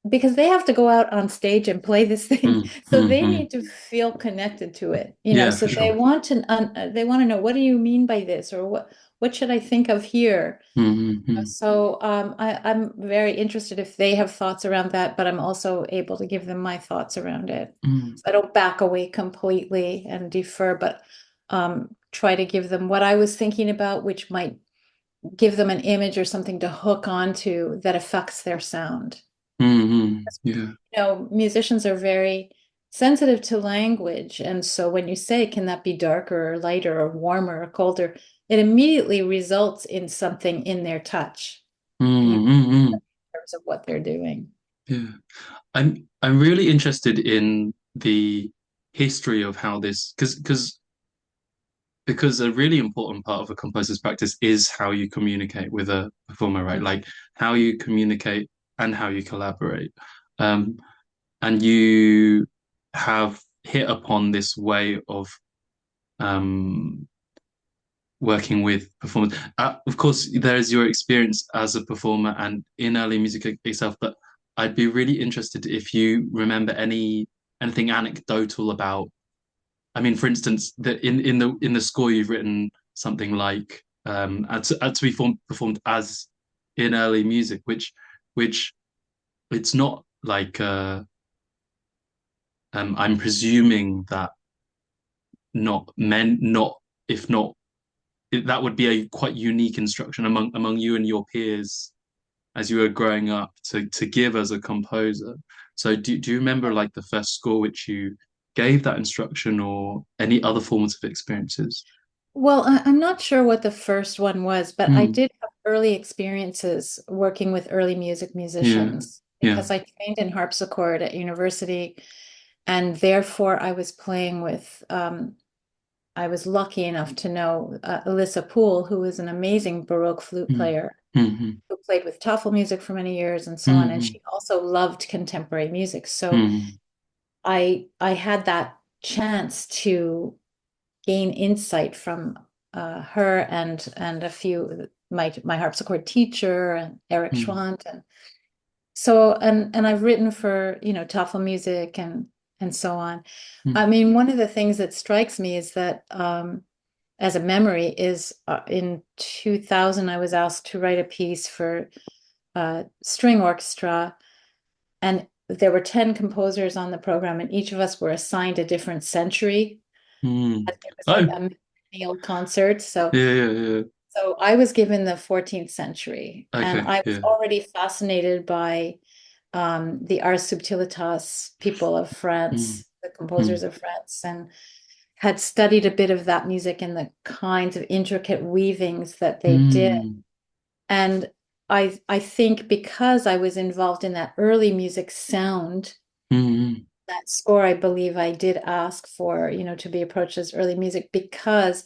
because they have to go out on stage and play this thing. mm, So mm, they mm. need to feel connected to it, Yeah, so for they sure. want to know, what do you mean by this, or what should I think of here? Mm, mm, So I'm very interested if they have thoughts around that, but I'm also able to give them my thoughts around it. mm, So I don't back away completely and defer, but try to give them what I was thinking about, which might give them an image or something to hook onto that affects their sound. yeah. Musicians are very sensitive to language. And so when you say, can that be darker or lighter or warmer or colder, it immediately results in something in their touch, Mm, in mm, mm. terms of what they're doing. Yeah. I'm really interested in the history of how this because a really important part of a composer's practice is how you communicate with a performer, right? Like how you communicate and how you collaborate. Um, and you have hit upon this way of um, working with performers. Of course, there is your experience as a performer and in early music itself, but I'd be really interested if you remember anything anecdotal about. I mean, for instance, in the score you've written something like to be performed as in early music, which it's not like I'm presuming that not if not that would be a quite unique instruction among you and your peers as you were growing up to give as a composer. So do you remember like the first score which you gave that instruction or any other formative experiences? Well, I'm not sure what the first one was, but I Mm, did have early experiences working with early music yeah, musicians yeah. because I trained in harpsichord at university, and therefore I was playing with. I was lucky enough to know Alyssa Poole, who is an amazing Baroque flute Mm, player mm, who played with Toffel music for many years and so on. And mm, she also loved contemporary music. So mm, I had that chance to gain insight from her and a few my harpsichord teacher and Eric mm, Schwant, and so and I've written for Toffel music and so on. I mm, mean, one of the things that strikes me is that as a memory is in 2000 I was asked to write a piece for string orchestra, and there were 10 composers on the program, and each of us were assigned a different century. mm. It was like Oh, a meal concert. So yeah, yeah, yeah. I was given the 14th century, and Okay, I was yeah. already fascinated by the Ars Subtilitas people of Mm, France, the composers mm, of France, and had studied a bit of that music and the kinds of intricate weavings that they did. mm, And I think because I was involved in that early music sound, mm, that score, I believe I did ask for, to be approached as early music because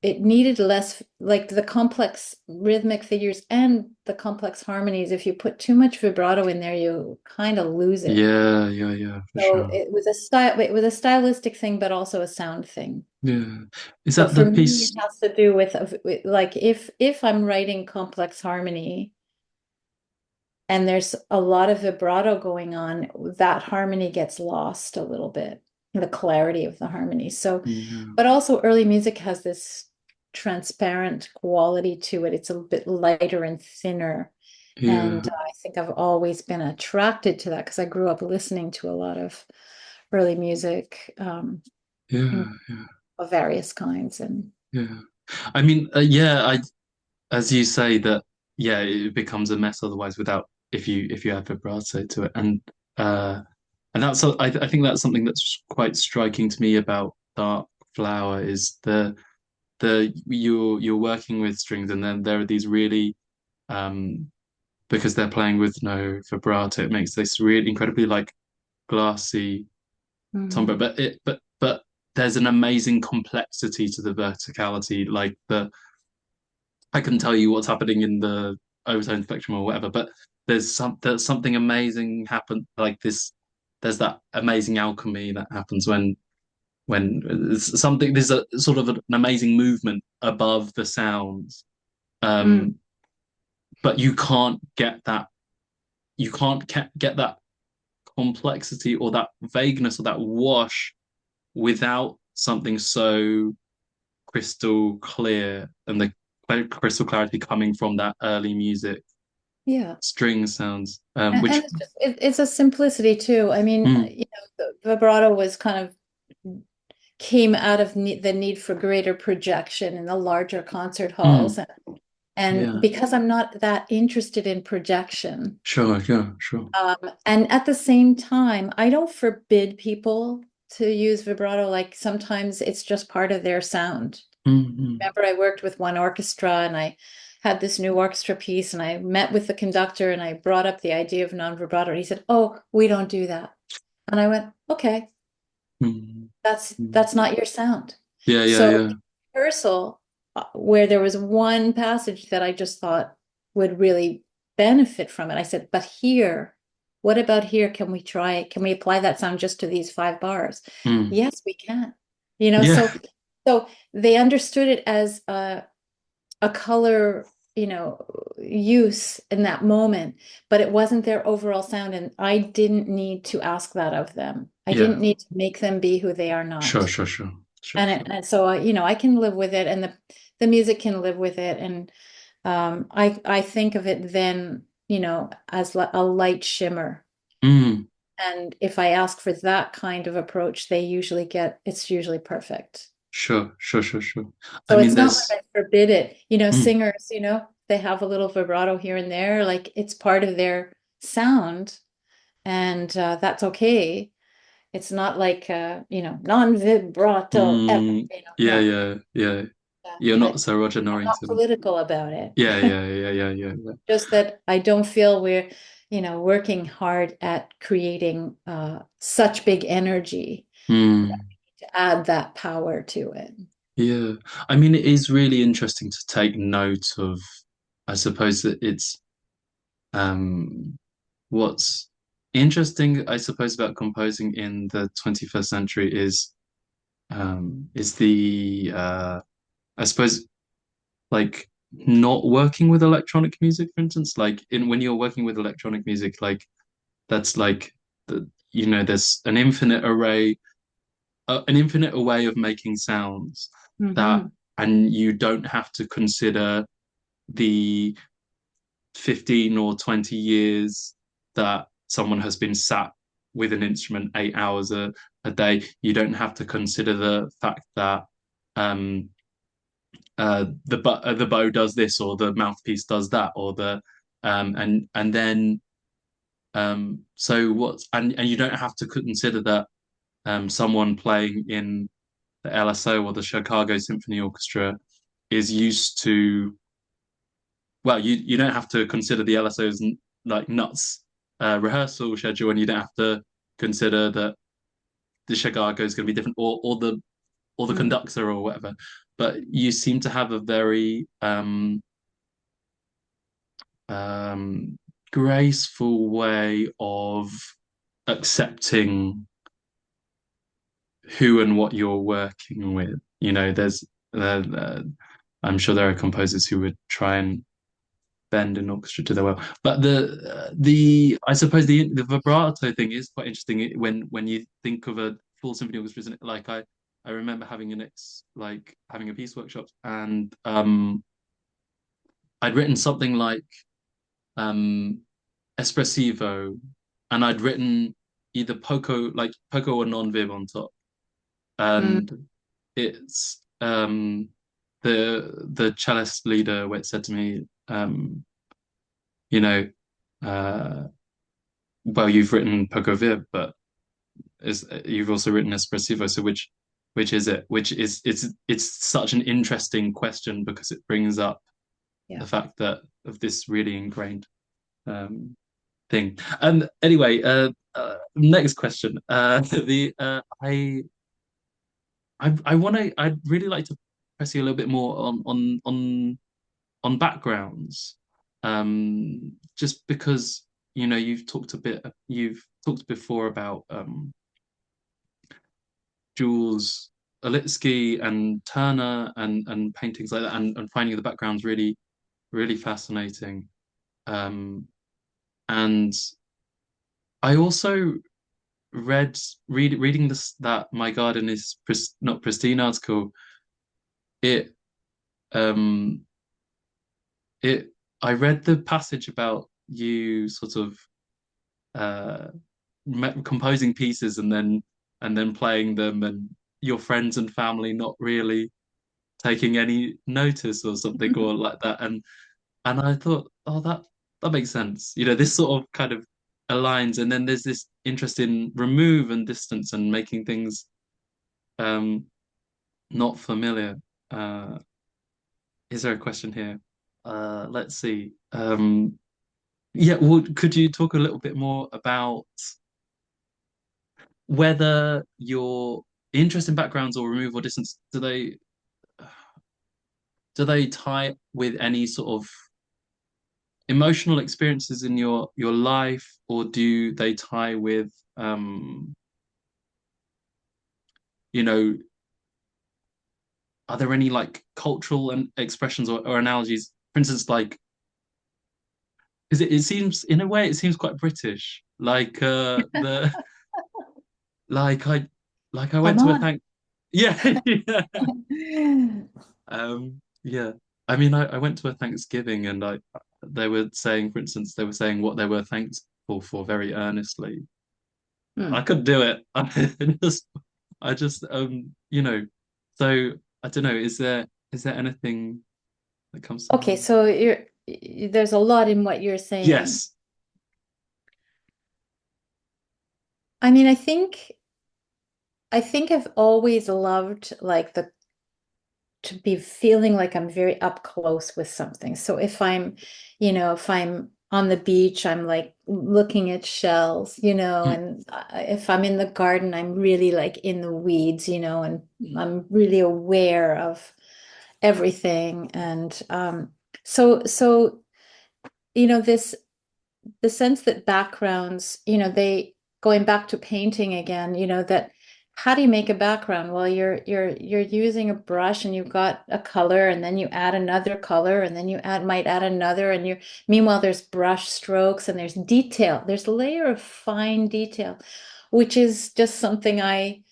it needed less, like the complex rhythmic figures and the complex harmonies. If you put too much vibrato in there, you kind of lose it. Yeah, yeah, yeah, for So sure. it was a stylistic thing, but also a sound thing. Yeah. Is So that for the me, it piece? has to do with like if I'm writing complex harmony and there's a lot of vibrato going on, that harmony gets lost a little bit, the clarity of the harmony. So, Yeah, but also early music has this transparent quality to it. It's a bit lighter and thinner. yeah, And I think I've always been attracted to that because I grew up listening to a lot of early music yeah, yeah, of various kinds. And yeah. I mean, yeah, as you say that, yeah, it becomes a mess otherwise without if you add vibrato to it, uh, and I think that's something that's quite striking to me about Dark Flower is the you're working with strings, and then there are these really because they're playing with no vibrato, it makes this really incredibly like glassy timbre, Mhm. but there's an amazing complexity to the verticality, like the I couldn't tell you what's happening in the overtone spectrum or whatever, but there's something amazing happen like this. There's that amazing alchemy that happens when something there's a sort of an amazing movement above the sounds, Mm. um, but you can't get that get that complexity or that vagueness or that wash without something so crystal clear and the crystal clarity coming from that early music Yeah. string sounds, And which it's just it's a simplicity too. I mean, mm, the vibrato was kind of came out of the need for greater projection in the larger concert halls. mm, And yeah, because I'm not that interested in projection, sure, yeah, sure, and at the same time, I don't forbid people to use vibrato. Like sometimes it's just part of their sound. mm, Remember, I worked with one orchestra and I had this new orchestra piece and I met with the conductor and I brought up the idea of non-vibrato. And he said, "Oh, we don't do that." And I went, "Okay, mm, mm. that's not your sound." Yeah, yeah, So yeah, in rehearsal, where there was one passage that I just thought would really benefit from it, I said, "But here, what about here? Can we try it? Can we apply that sound just to these 5 bars?" mm, Yes, we can. You know, yeah, so they understood it as a color, use in that moment, but it wasn't their overall sound. And I didn't need to ask that of them. I yeah, didn't need to make them be who they are sure, not. sure, sure, sure, And, sure. and so, I can live with it and the music can live with it. And I think of it then, as a light shimmer. Mm, And if I ask for that kind of approach, it's usually perfect. sure, sure, sure, sure. I So mean, it's not there's like I forbid it. mm, Singers, they have a little vibrato here and there, like it's part of their sound, and that's okay. It's not like non-vibrato ever, yeah, no. yeah, yeah. You're I, not Sir Roger I'm not Norrington. political about it. Yeah, yeah, yeah, yeah, yeah, yeah. Just that I don't feel we're, working hard at creating such big energy Mm. to add that power to it. Yeah, I mean, it is really interesting to take note of. I suppose that it's what's interesting, I suppose, about composing in the 21st century is the I suppose like not working with electronic music, for instance, like in when you're working with electronic music, like that's like there's an infinite array of making sounds that, Hmm. and you don't have to consider the 15 or 20 years that someone has been sat with an instrument 8 hours a day. You don't have to consider the fact that um, the bow does this or the mouthpiece does that or the and then so what and you don't have to consider that someone playing in the LSO or the Chicago Symphony Orchestra is used to well, you don't have to consider the LSO's like nuts rehearsal schedule, and you don't have to consider that the Chicago is going to be different, or the conductor or whatever. but you seem to have a very um, graceful way of accepting who and what you're working with. You know, I'm sure there are composers who would try and bend an orchestra to their will, but I suppose the vibrato thing is quite interesting when you think of a full symphony orchestra. Isn't it? Like I remember having having a piece workshop, and I'd written something like um espressivo, and I'd written either poco or non-viv on top, Mm, and it's the cellist leader where it said to me, you know, uh, well, you've written poco viv, but you've also written espressivo. So which is it? Which is it's such an interesting question because it brings up yeah. the fact that of this really ingrained um, thing. And anyway, next question. The I'd really like to press you a little bit more on backgrounds. Just because you've talked before about Jules Olitsky and Turner and paintings like that, and finding the backgrounds really really fascinating. Um, and I also reading this that my garden is not pristine article. It um it I read the passage about you sort of uh composing pieces and then playing them, and your friends and family not really taking any notice or something or like that. And I thought, oh, that makes sense. You know, this sort of kind of aligns, and then there's this interest in remove and distance and making things um not familiar. Uh, is there a question here? Let's see. Yeah, well, could you talk a little bit more about whether your interest in backgrounds or remove or distance, do they tie with any sort of emotional experiences in your life, or do they tie with you know, are there any like cultural and expressions or analogies? For instance, like, is it seems in a way it seems quite British. Like the like I Come went to a on. thank yeah, yeah. Yeah. I mean I went to a Thanksgiving, and I they were saying, for instance, they were saying what they were thankful for very earnestly. I Hmm. couldn't do it. I just so I don't know, is there anything that comes to Okay, mind? so there's a lot in what you're saying. Yes. I mean, I think I've always loved like the to be feeling like I'm very up close with something. So if I'm on the beach, I'm like looking at shells, Mm, and if I'm in the garden, I'm really like in the weeds, and I'm really aware of everything. And so this the sense that backgrounds, they going back to painting again, that how do you make a background? Well, you're using a brush and you've got a color and then you add another color and then might add another and you're meanwhile there's brush strokes and there's detail. There's a layer of fine detail, which is just something I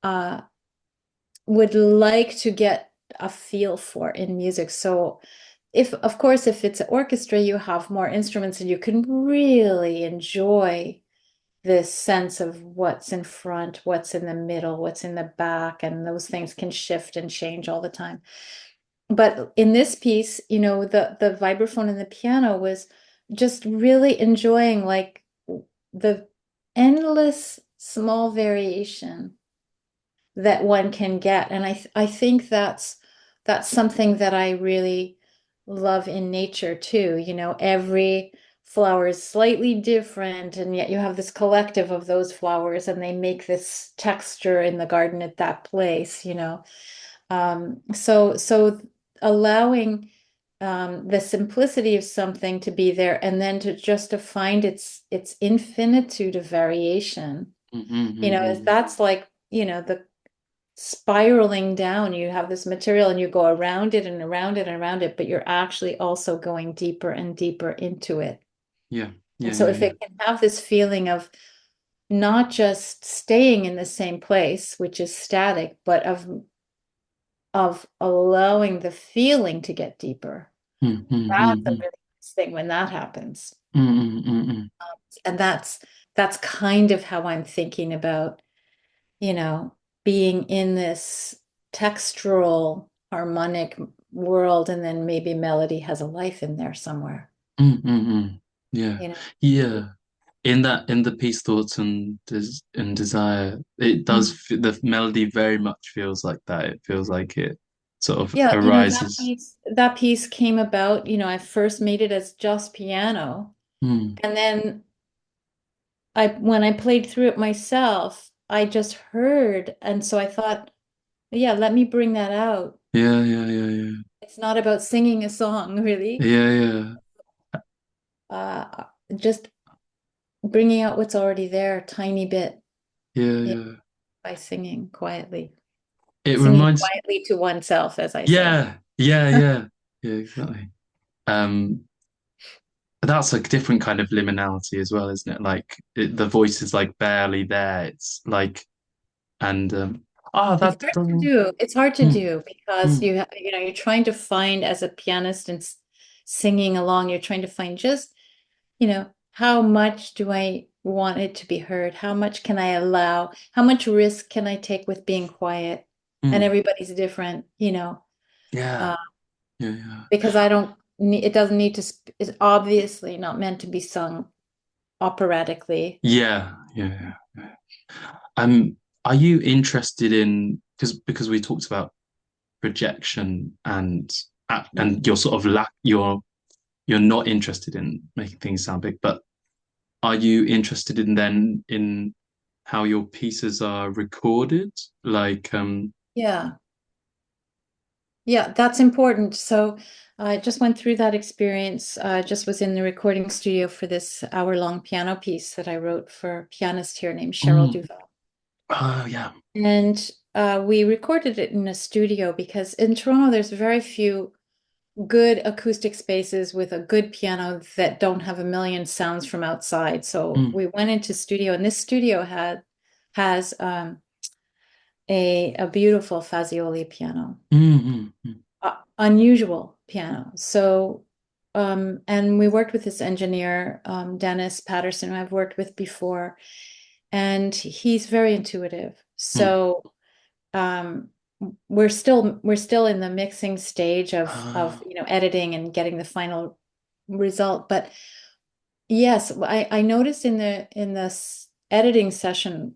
uh would like to get a feel for in music. So if of course if it's an orchestra you have more instruments and you can really enjoy this sense of what's in front, what's in the middle, what's in the back, and those things can shift and change all the time. But in this piece, the vibraphone and the piano was just really enjoying like the endless small variation that one can get. And I think that's something that I really love in nature too. Every flower is slightly different, and yet you have this collective of those flowers, and they make this texture in the garden at that place. So allowing the simplicity of something to be there, and then to just to find its infinitude of variation. Mm-hmm. That's like, the spiraling down. You have this material and you go around it and around it and around it, but you're actually also going deeper and deeper into it. Yeah, And yeah, so yeah, if yeah. it can have this feeling of not just staying in the same place, which is static, but of allowing the feeling to get deeper. That's a Mm-hmm. really nice thing when that happens. Mm-hmm. And that's kind of how I'm thinking about, you know, being in this textural harmonic world, and then maybe melody has a life in there somewhere, Mm-hmm. Yeah, you know. yeah. In the peace, thoughts, and desire, it does. Mm. The melody very much feels like that. It feels like it sort of Yeah, that arises. piece came about, I first made it as just piano. Mm. And then when I played through it myself, I just heard. And so I thought, yeah, let me bring that out. Yeah, yeah, yeah, yeah, It's not about singing a song, really. yeah, yeah, Just bringing out what's already there, a tiny bit, yeah, yeah, yeah. by singing quietly, It singing reminds. quietly to oneself, as I say. Yeah, yeah, yeah, yeah. Exactly. Um, that's a different kind of liminality as well, isn't it? Like the voice is like barely there. It's like and It's that hard to doesn't. do. It's hard to Mm, do because mm, you're trying to find, as a pianist and singing along, you're trying to find just, how much do I want it to be heard? How much can I allow? How much risk can I take with being quiet? And mm. everybody's different, Yeah, uh, yeah, yeah. because I don't need, it doesn't need to, it's obviously not meant to be sung operatically. Yeah, yeah, yeah. Yeah. Are you interested in because we talked about projection Mm. and you're sort of you're not interested in making things sound big, but are you interested in then in how your pieces are recorded? Like, Yeah. Yeah, that's important. So I just went through that experience. Just was in the recording studio for this hour-long piano piece that I wrote for a pianist here named Cheryl mm, Duval. oh yeah, And we recorded it in a studio because in Toronto, there's very few good acoustic spaces with a good piano that don't have a million sounds from outside. So mm, we went into studio, and this studio has a beautiful Fazioli piano. Unusual piano. So, and we worked with this engineer, Dennis Patterson, who I've worked with before, and he's very intuitive. mm. So, um, we're still in the mixing stage of Ah, editing and getting the final result. But yes, I noticed in this editing session,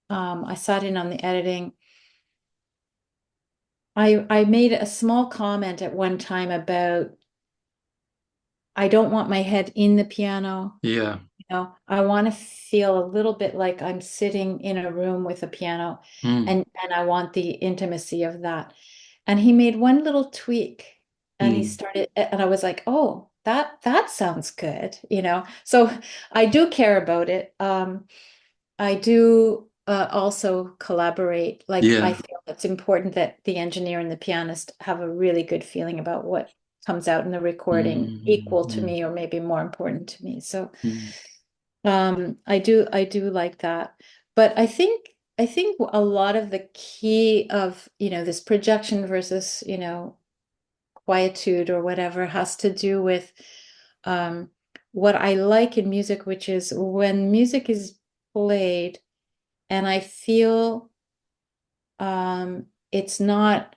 I sat in on the editing. I made a small comment at one time about I don't want my head in the piano. yeah, I want to feel a little bit like I'm sitting in a room with a piano, mm, and I want the intimacy of that. And he made one little tweak, and he mm, started, and I was like, oh, that sounds good. So I do care about it. I do also collaborate. Like, I yeah, feel it's important that the engineer and the pianist have a really good feeling about what comes out in the recording, mm, equal to mm, me or maybe more important to me. So mm. I do like that. But I think a lot of the key of, this projection versus, quietude or whatever has to do with um what I like in music, which is when music is played and I feel it's not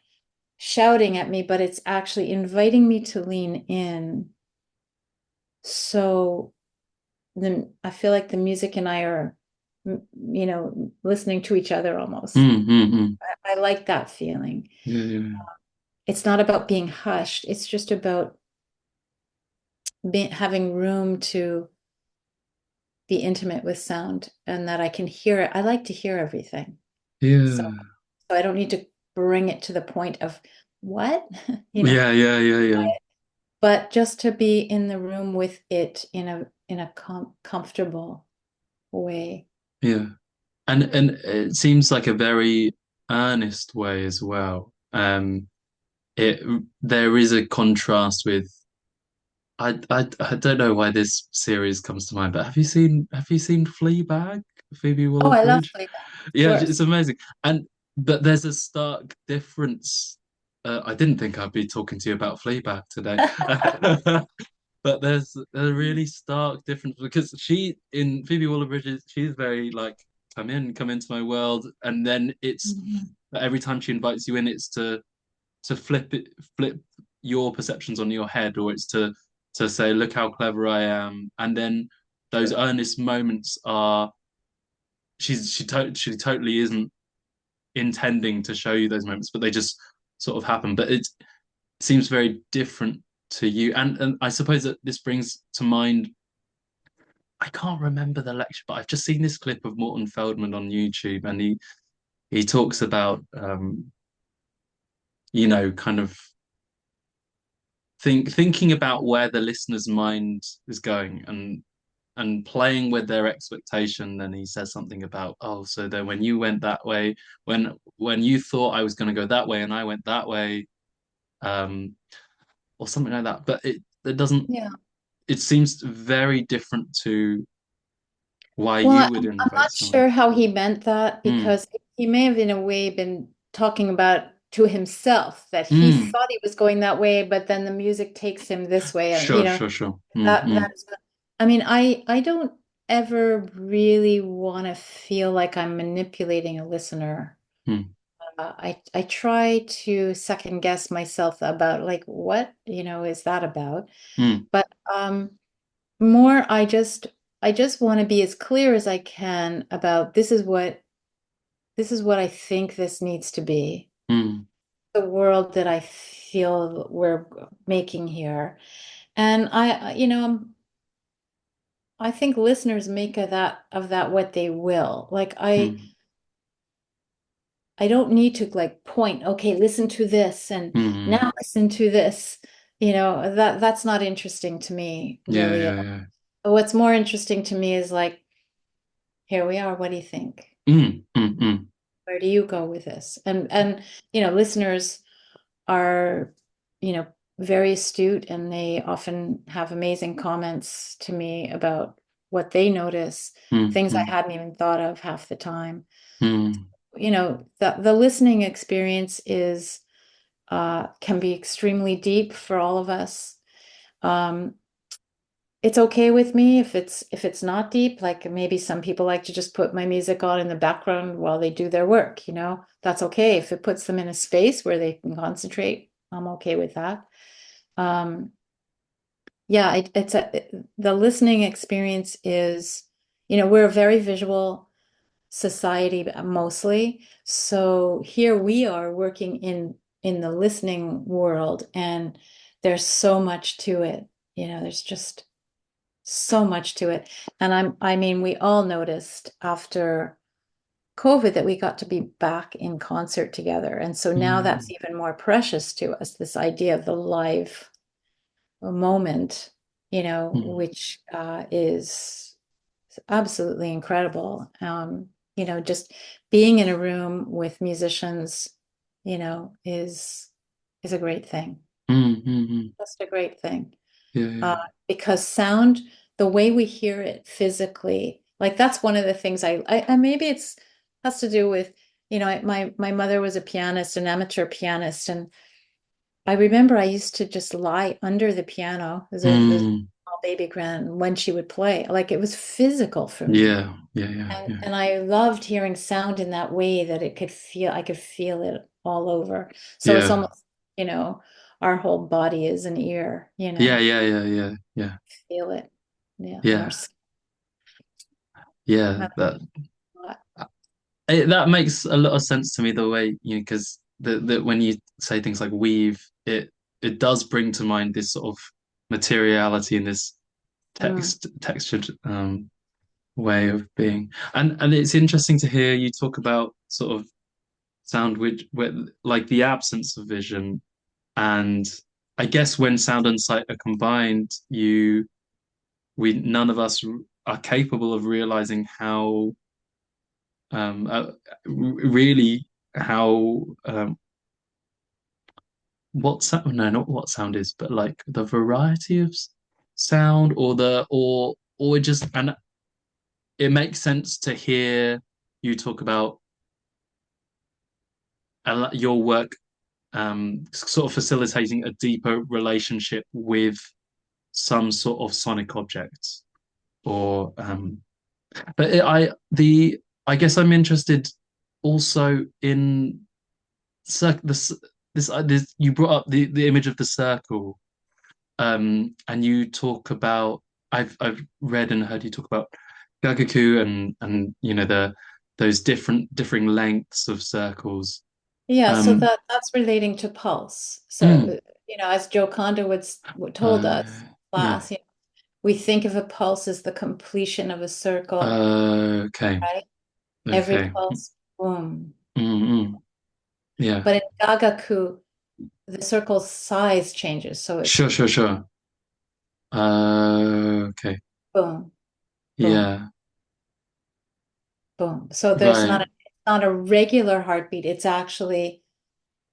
shouting at me, but it's actually inviting me to lean in. So I feel like the music and I are, listening to each other almost. Mm, mm, mm. I like that feeling. Yeah, yeah, It's not about being hushed. It's just about having room to be intimate with sound, and that I can hear it. I like to hear everything. So, yeah, so I don't need to bring it to the point of what, you know, Yeah, yeah, yeah, yeah, but just to be in the room with it in a comfortable way. yeah. And it seems like a very earnest way as well. It there is a contrast with I don't know why this series comes to mind, but have you seen Fleabag, Phoebe Oh, I love Waller-Bridge? Fleabag, of Yeah, it's course. amazing. And but there's a stark difference. I didn't think I'd be talking to you about Fleabag today. But there's a really stark difference because she in Phoebe Waller-Bridge, she's very like, come into my world, and then it's Mhm. every time she invites you in, it's to flip your perceptions on your head, or it's to say, look how clever I am. And then those True. earnest moments are she totally isn't intending to show you those moments, but they just sort of happen. But it seems very different to you. And I suppose that this brings to mind, I can't remember the lecture, but I've just seen this clip of Morton Feldman on YouTube, and he talks about kind of thinking about where the listener's mind is going, and playing with their expectation. Then he says something about, oh, so then when you went that way, when you thought I was going to go that way and I went that way, um or something like that. But it doesn't, Yeah. it seems very different to why Well, you would I'm invite not someone. sure how he meant that Mm, because he may have, in a way, been talking about to himself that he mm, thought he was going that way, but then the music takes him this way, and sure, sure, sure. that is. I mean, I don't ever really want to feel like I'm manipulating a listener. Mm, I try to second guess myself about like what, is that about? mm, But more I just want to be as clear as I can about this is what I think this needs to be, mm, the world that I feel we're making here. And I think listeners make of that what they will. Like mm, I don't need to like point, okay, listen to this and mm. now listen to this. That's not interesting to me, Yeah, really. yeah, yeah. What's more interesting to me is like, here we are. What do you think? Mm. Where do you go with this? And listeners are, you know, very astute and they often have amazing comments to me about what they notice, Mm, things I mm, hadn't even thought of half the time. mm, The listening experience is can be extremely deep for all of us. Um, it's okay with me if it's not deep. Like maybe some people like to just put my music on in the background while they do their work, That's okay. If it puts them in a space where they can concentrate, I'm okay with that. Um, yeah, the listening experience is, we're a very visual society mostly. So here we are working in the listening world, and there's so much to it. There's just so much to it. And I mean, we all noticed after COVID that we got to be back in concert together. And so now that's mm, even more precious to us, this idea of the live moment, mm, which is absolutely incredible. Just being in a room with musicians, is a great thing. mm. Just a great thing. Yeah, uh, yeah. because sound, the way we hear it physically, like that's one of the things I maybe it's has to do with, my mother was a pianist, an amateur pianist, and I remember I used to just lie under the piano as a Mm, small baby grand when she would play. Like it was physical for me. yeah, yeah, yeah, yeah. And I loved hearing sound in that way that I could feel it all over. So it's Yeah, almost, you know, our whole body is an ear, yeah, yeah, yeah, yeah, yeah, feel it. Yeah, on our yeah, skin. yeah. That's That a lot. that makes a lot of sense to me, the way, because the when you say things like weave, it does bring to mind this sort of materiality and this Mm. textured way of being. And it's interesting to hear you talk about sort of sound which where, like the absence of vision, and I guess when sound and sight are combined, we none of us are capable of realizing how really how what sound, no, not what sound is, but like the variety of sound, or just, and it makes sense to hear you talk about your work sort of facilitating a deeper relationship with some sort of sonic objects, or but I guess I'm interested also in this this you brought up the image of the circle, and you talk about, I've read and heard you talk about gagaku, and the those differing lengths of circles. Yeah, so um that's relating to pulse. mm, So, as Joe Kondo told us yeah. class, we think of a pulse as the completion of a circle, Okay. right? Every Okay. pulse, boom. Mm, yeah. But in Gagaku, the circle's size changes. So it's Sure, sure, sure. Okay. boom, boom, Yeah. boom. So there's Right. not a regular heartbeat. It's actually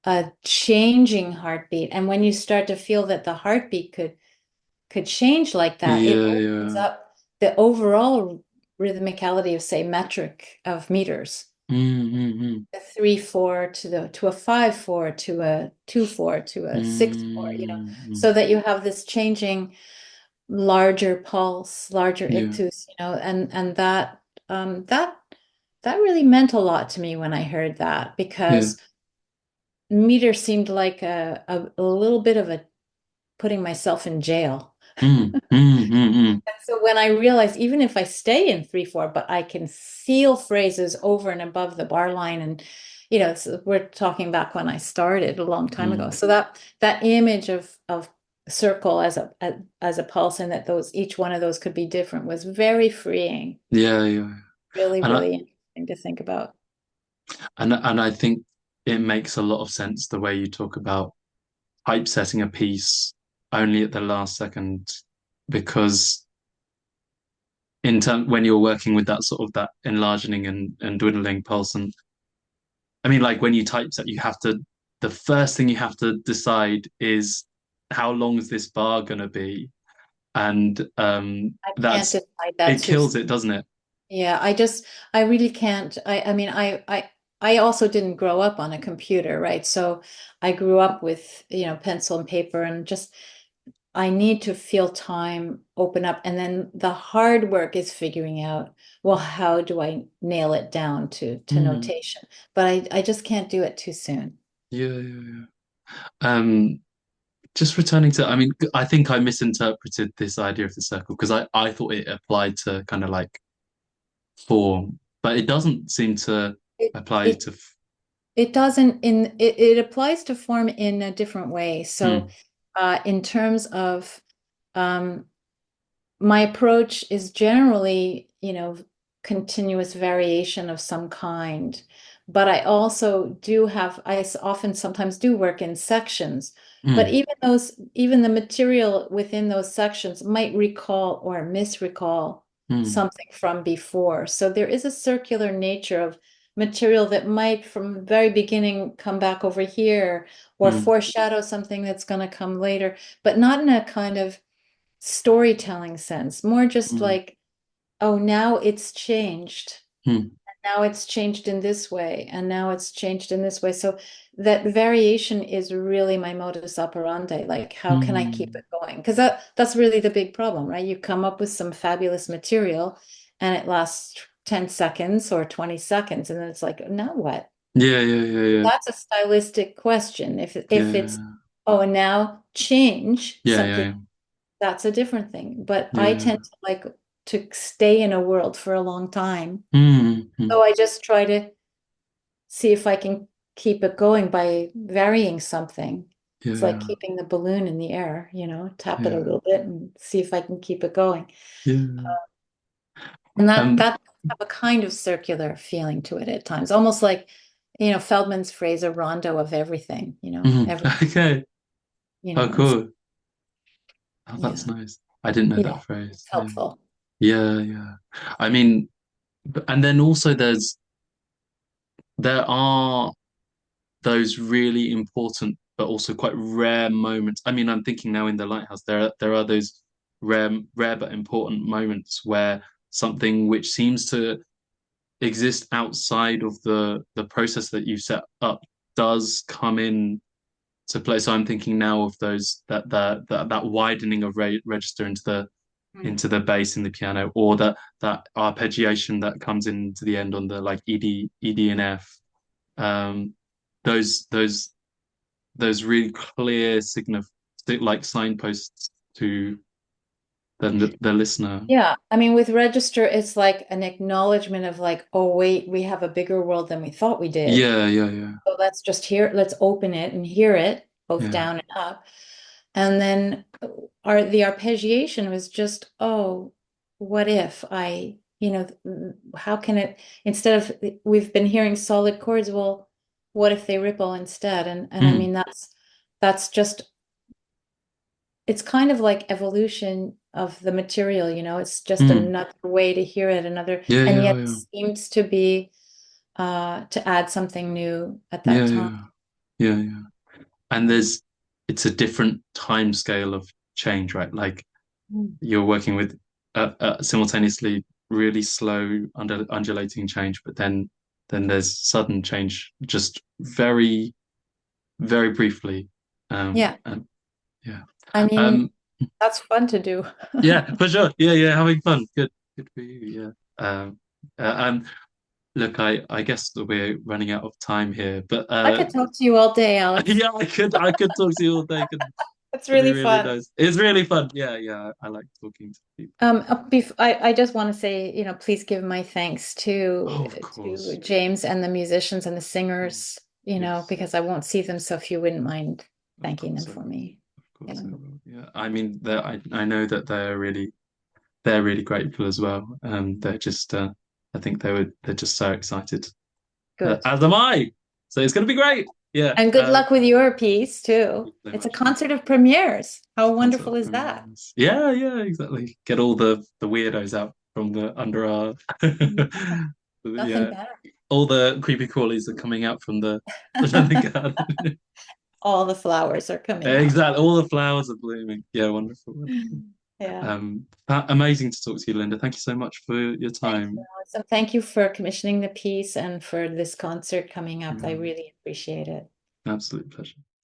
a changing heartbeat. And when you start to feel that the heartbeat could change like that, it Yeah, opens yeah. up the overall rhythmicality of, say, metric of meters. Mm, A 3/4 to a 5/4 to a 2/4 to a 6/4, mm. so that you have this changing larger pulse, larger Yeah. ictus, and that really meant a lot to me when I heard that, Yeah. because meter seemed like a little bit of a putting myself in jail. Mm. So when I realized, even if I stay in 3/4, but I can feel phrases over and above the bar line, and we're talking back when I started a long time ago. Mm. So that image of circle as a pulse, and that those each one of those could be different, was very freeing. Yeah, yeah. Really, And I really interesting to think about. and I think it makes a lot of sense the way you talk about typesetting a piece only at the last second, because in term when you're working with that sort of that enlarging and dwindling pulse, and I mean, like when you typeset, you have to, the first thing you have to decide is how long is this bar gonna be, and I can't that's decide that it too. kills it, doesn't it? Yeah, I really can't. I mean, I also didn't grow up on a computer, right? So I grew up with, pencil and paper, and just I need to feel time open up. And then the hard work is figuring out, well, how do I nail it down to Mm. notation? But I just can't do it too soon. Yeah, yeah, yeah. Just returning to, I mean, I think I misinterpreted this idea of the circle, because I thought it applied to kind of like form, but it doesn't seem to It apply it to. it doesn't in it applies to form in a different way. So Mm, in terms of um my approach is generally, continuous variation of some kind. But I also often sometimes do work in sections. But mm, even the material within those sections might recall or misrecall mm, something from before. So there is a circular nature of material that might, from the very beginning, come back over here or mm, foreshadow something that's going to come later, but not in a kind of storytelling sense, more just mm, like, oh, now it's changed. mm, Now it's changed in this way, and now it's changed in this way. So that variation is really my modus operandi. Like, how can I keep mm. it going? Because that's really the big problem, right? You come up with some fabulous material and it lasts 10 seconds or 20 seconds, and then it's like, now what? Yeah, yeah, yeah, yeah, That's a stylistic question. If it's, yeah, oh, and now change yeah, something, yeah, that's a different thing. But I yeah. tend to like to stay in a world for a long time. Mm, mm, So I just try to see if I can keep it going by varying something. yeah, It's like yeah, keeping the balloon in the air, tap it a yeah, little bit and see if I can keep it going. yeah. And that Um, have a kind of circular feeling to it at times, almost like Feldman's phrase, a rondo of everything, Mhm. every, Okay. Oh, and cool. Oh, that's yeah, nice. I didn't know yeah, that phrase. it's Yeah. helpful. Yeah, yeah. I mean, and then also there are those really important but also quite rare moments. I mean, I'm thinking now in the Lighthouse, there are those rare but important moments where something which seems to exist outside of the process that you set up does come in to play. So I'm thinking now of those that widening of register Mm. into the bass in the piano, or that arpeggiation that comes into the end on the like ED and F. Um, those really clear signif like signposts to the listener. Yeah, I mean, with register, it's like an acknowledgement of like, oh, wait, we have a bigger world than we thought we did. Yeah, yeah, yeah, So let's open it and hear it, both yeah. down and up. And then the arpeggiation was just, oh, what if how can it, instead of, we've been hearing solid chords, well, what if they ripple instead? And I Mm, mean, that's just, it's kind of like evolution of the material, it's just mm. another way to hear it, Yeah, and yeah, yet it yeah, seems to be to add something new at yeah, that time. yeah, yeah, yeah. And it's a different time scale of change, right? Like Mm. you're working with simultaneously really slow undulating change, but then there's sudden change, just very very briefly. Yeah, And yeah, I mean, um, that's fun to do. yeah, for sure. Yeah, yeah, having fun. Good for you. Yeah. Look, I guess that we're running out of time here, but I could talk to you all day, Alex. yeah, I could talk to you all day. It's Could be really really fun. nice. It's really fun. Yeah, yeah. I like talking to people. I just want to say, please give my thanks Oh, of to course. James and the musicians and the Oh, singers, yes. because I won't see them. So if you wouldn't mind Of thanking them course I for will. me. Of Yeah, course I will. Yeah. I mean, I know that they're really grateful as well. They're just I think they're just so excited. good. As am I. So it's gonna be great. Yeah. And good luck with your piece Thank too. you so It's a much. concert of premieres. How Concert wonderful is that? premieres. Yeah, yeah, exactly. Get all the weirdos out from the under our Nothing yeah. better. All the creepy crawlies are coming out from the garden. All the flowers are coming out. Exactly. All the flowers are blooming. Yeah, wonderful, wonderful. Yeah. Amazing to talk to you, Linda. Thank you so much for your Thank you, time. Alex. And thank you for commissioning the piece and for this concert coming up. I Mm, really appreciate it. absolute pleasure.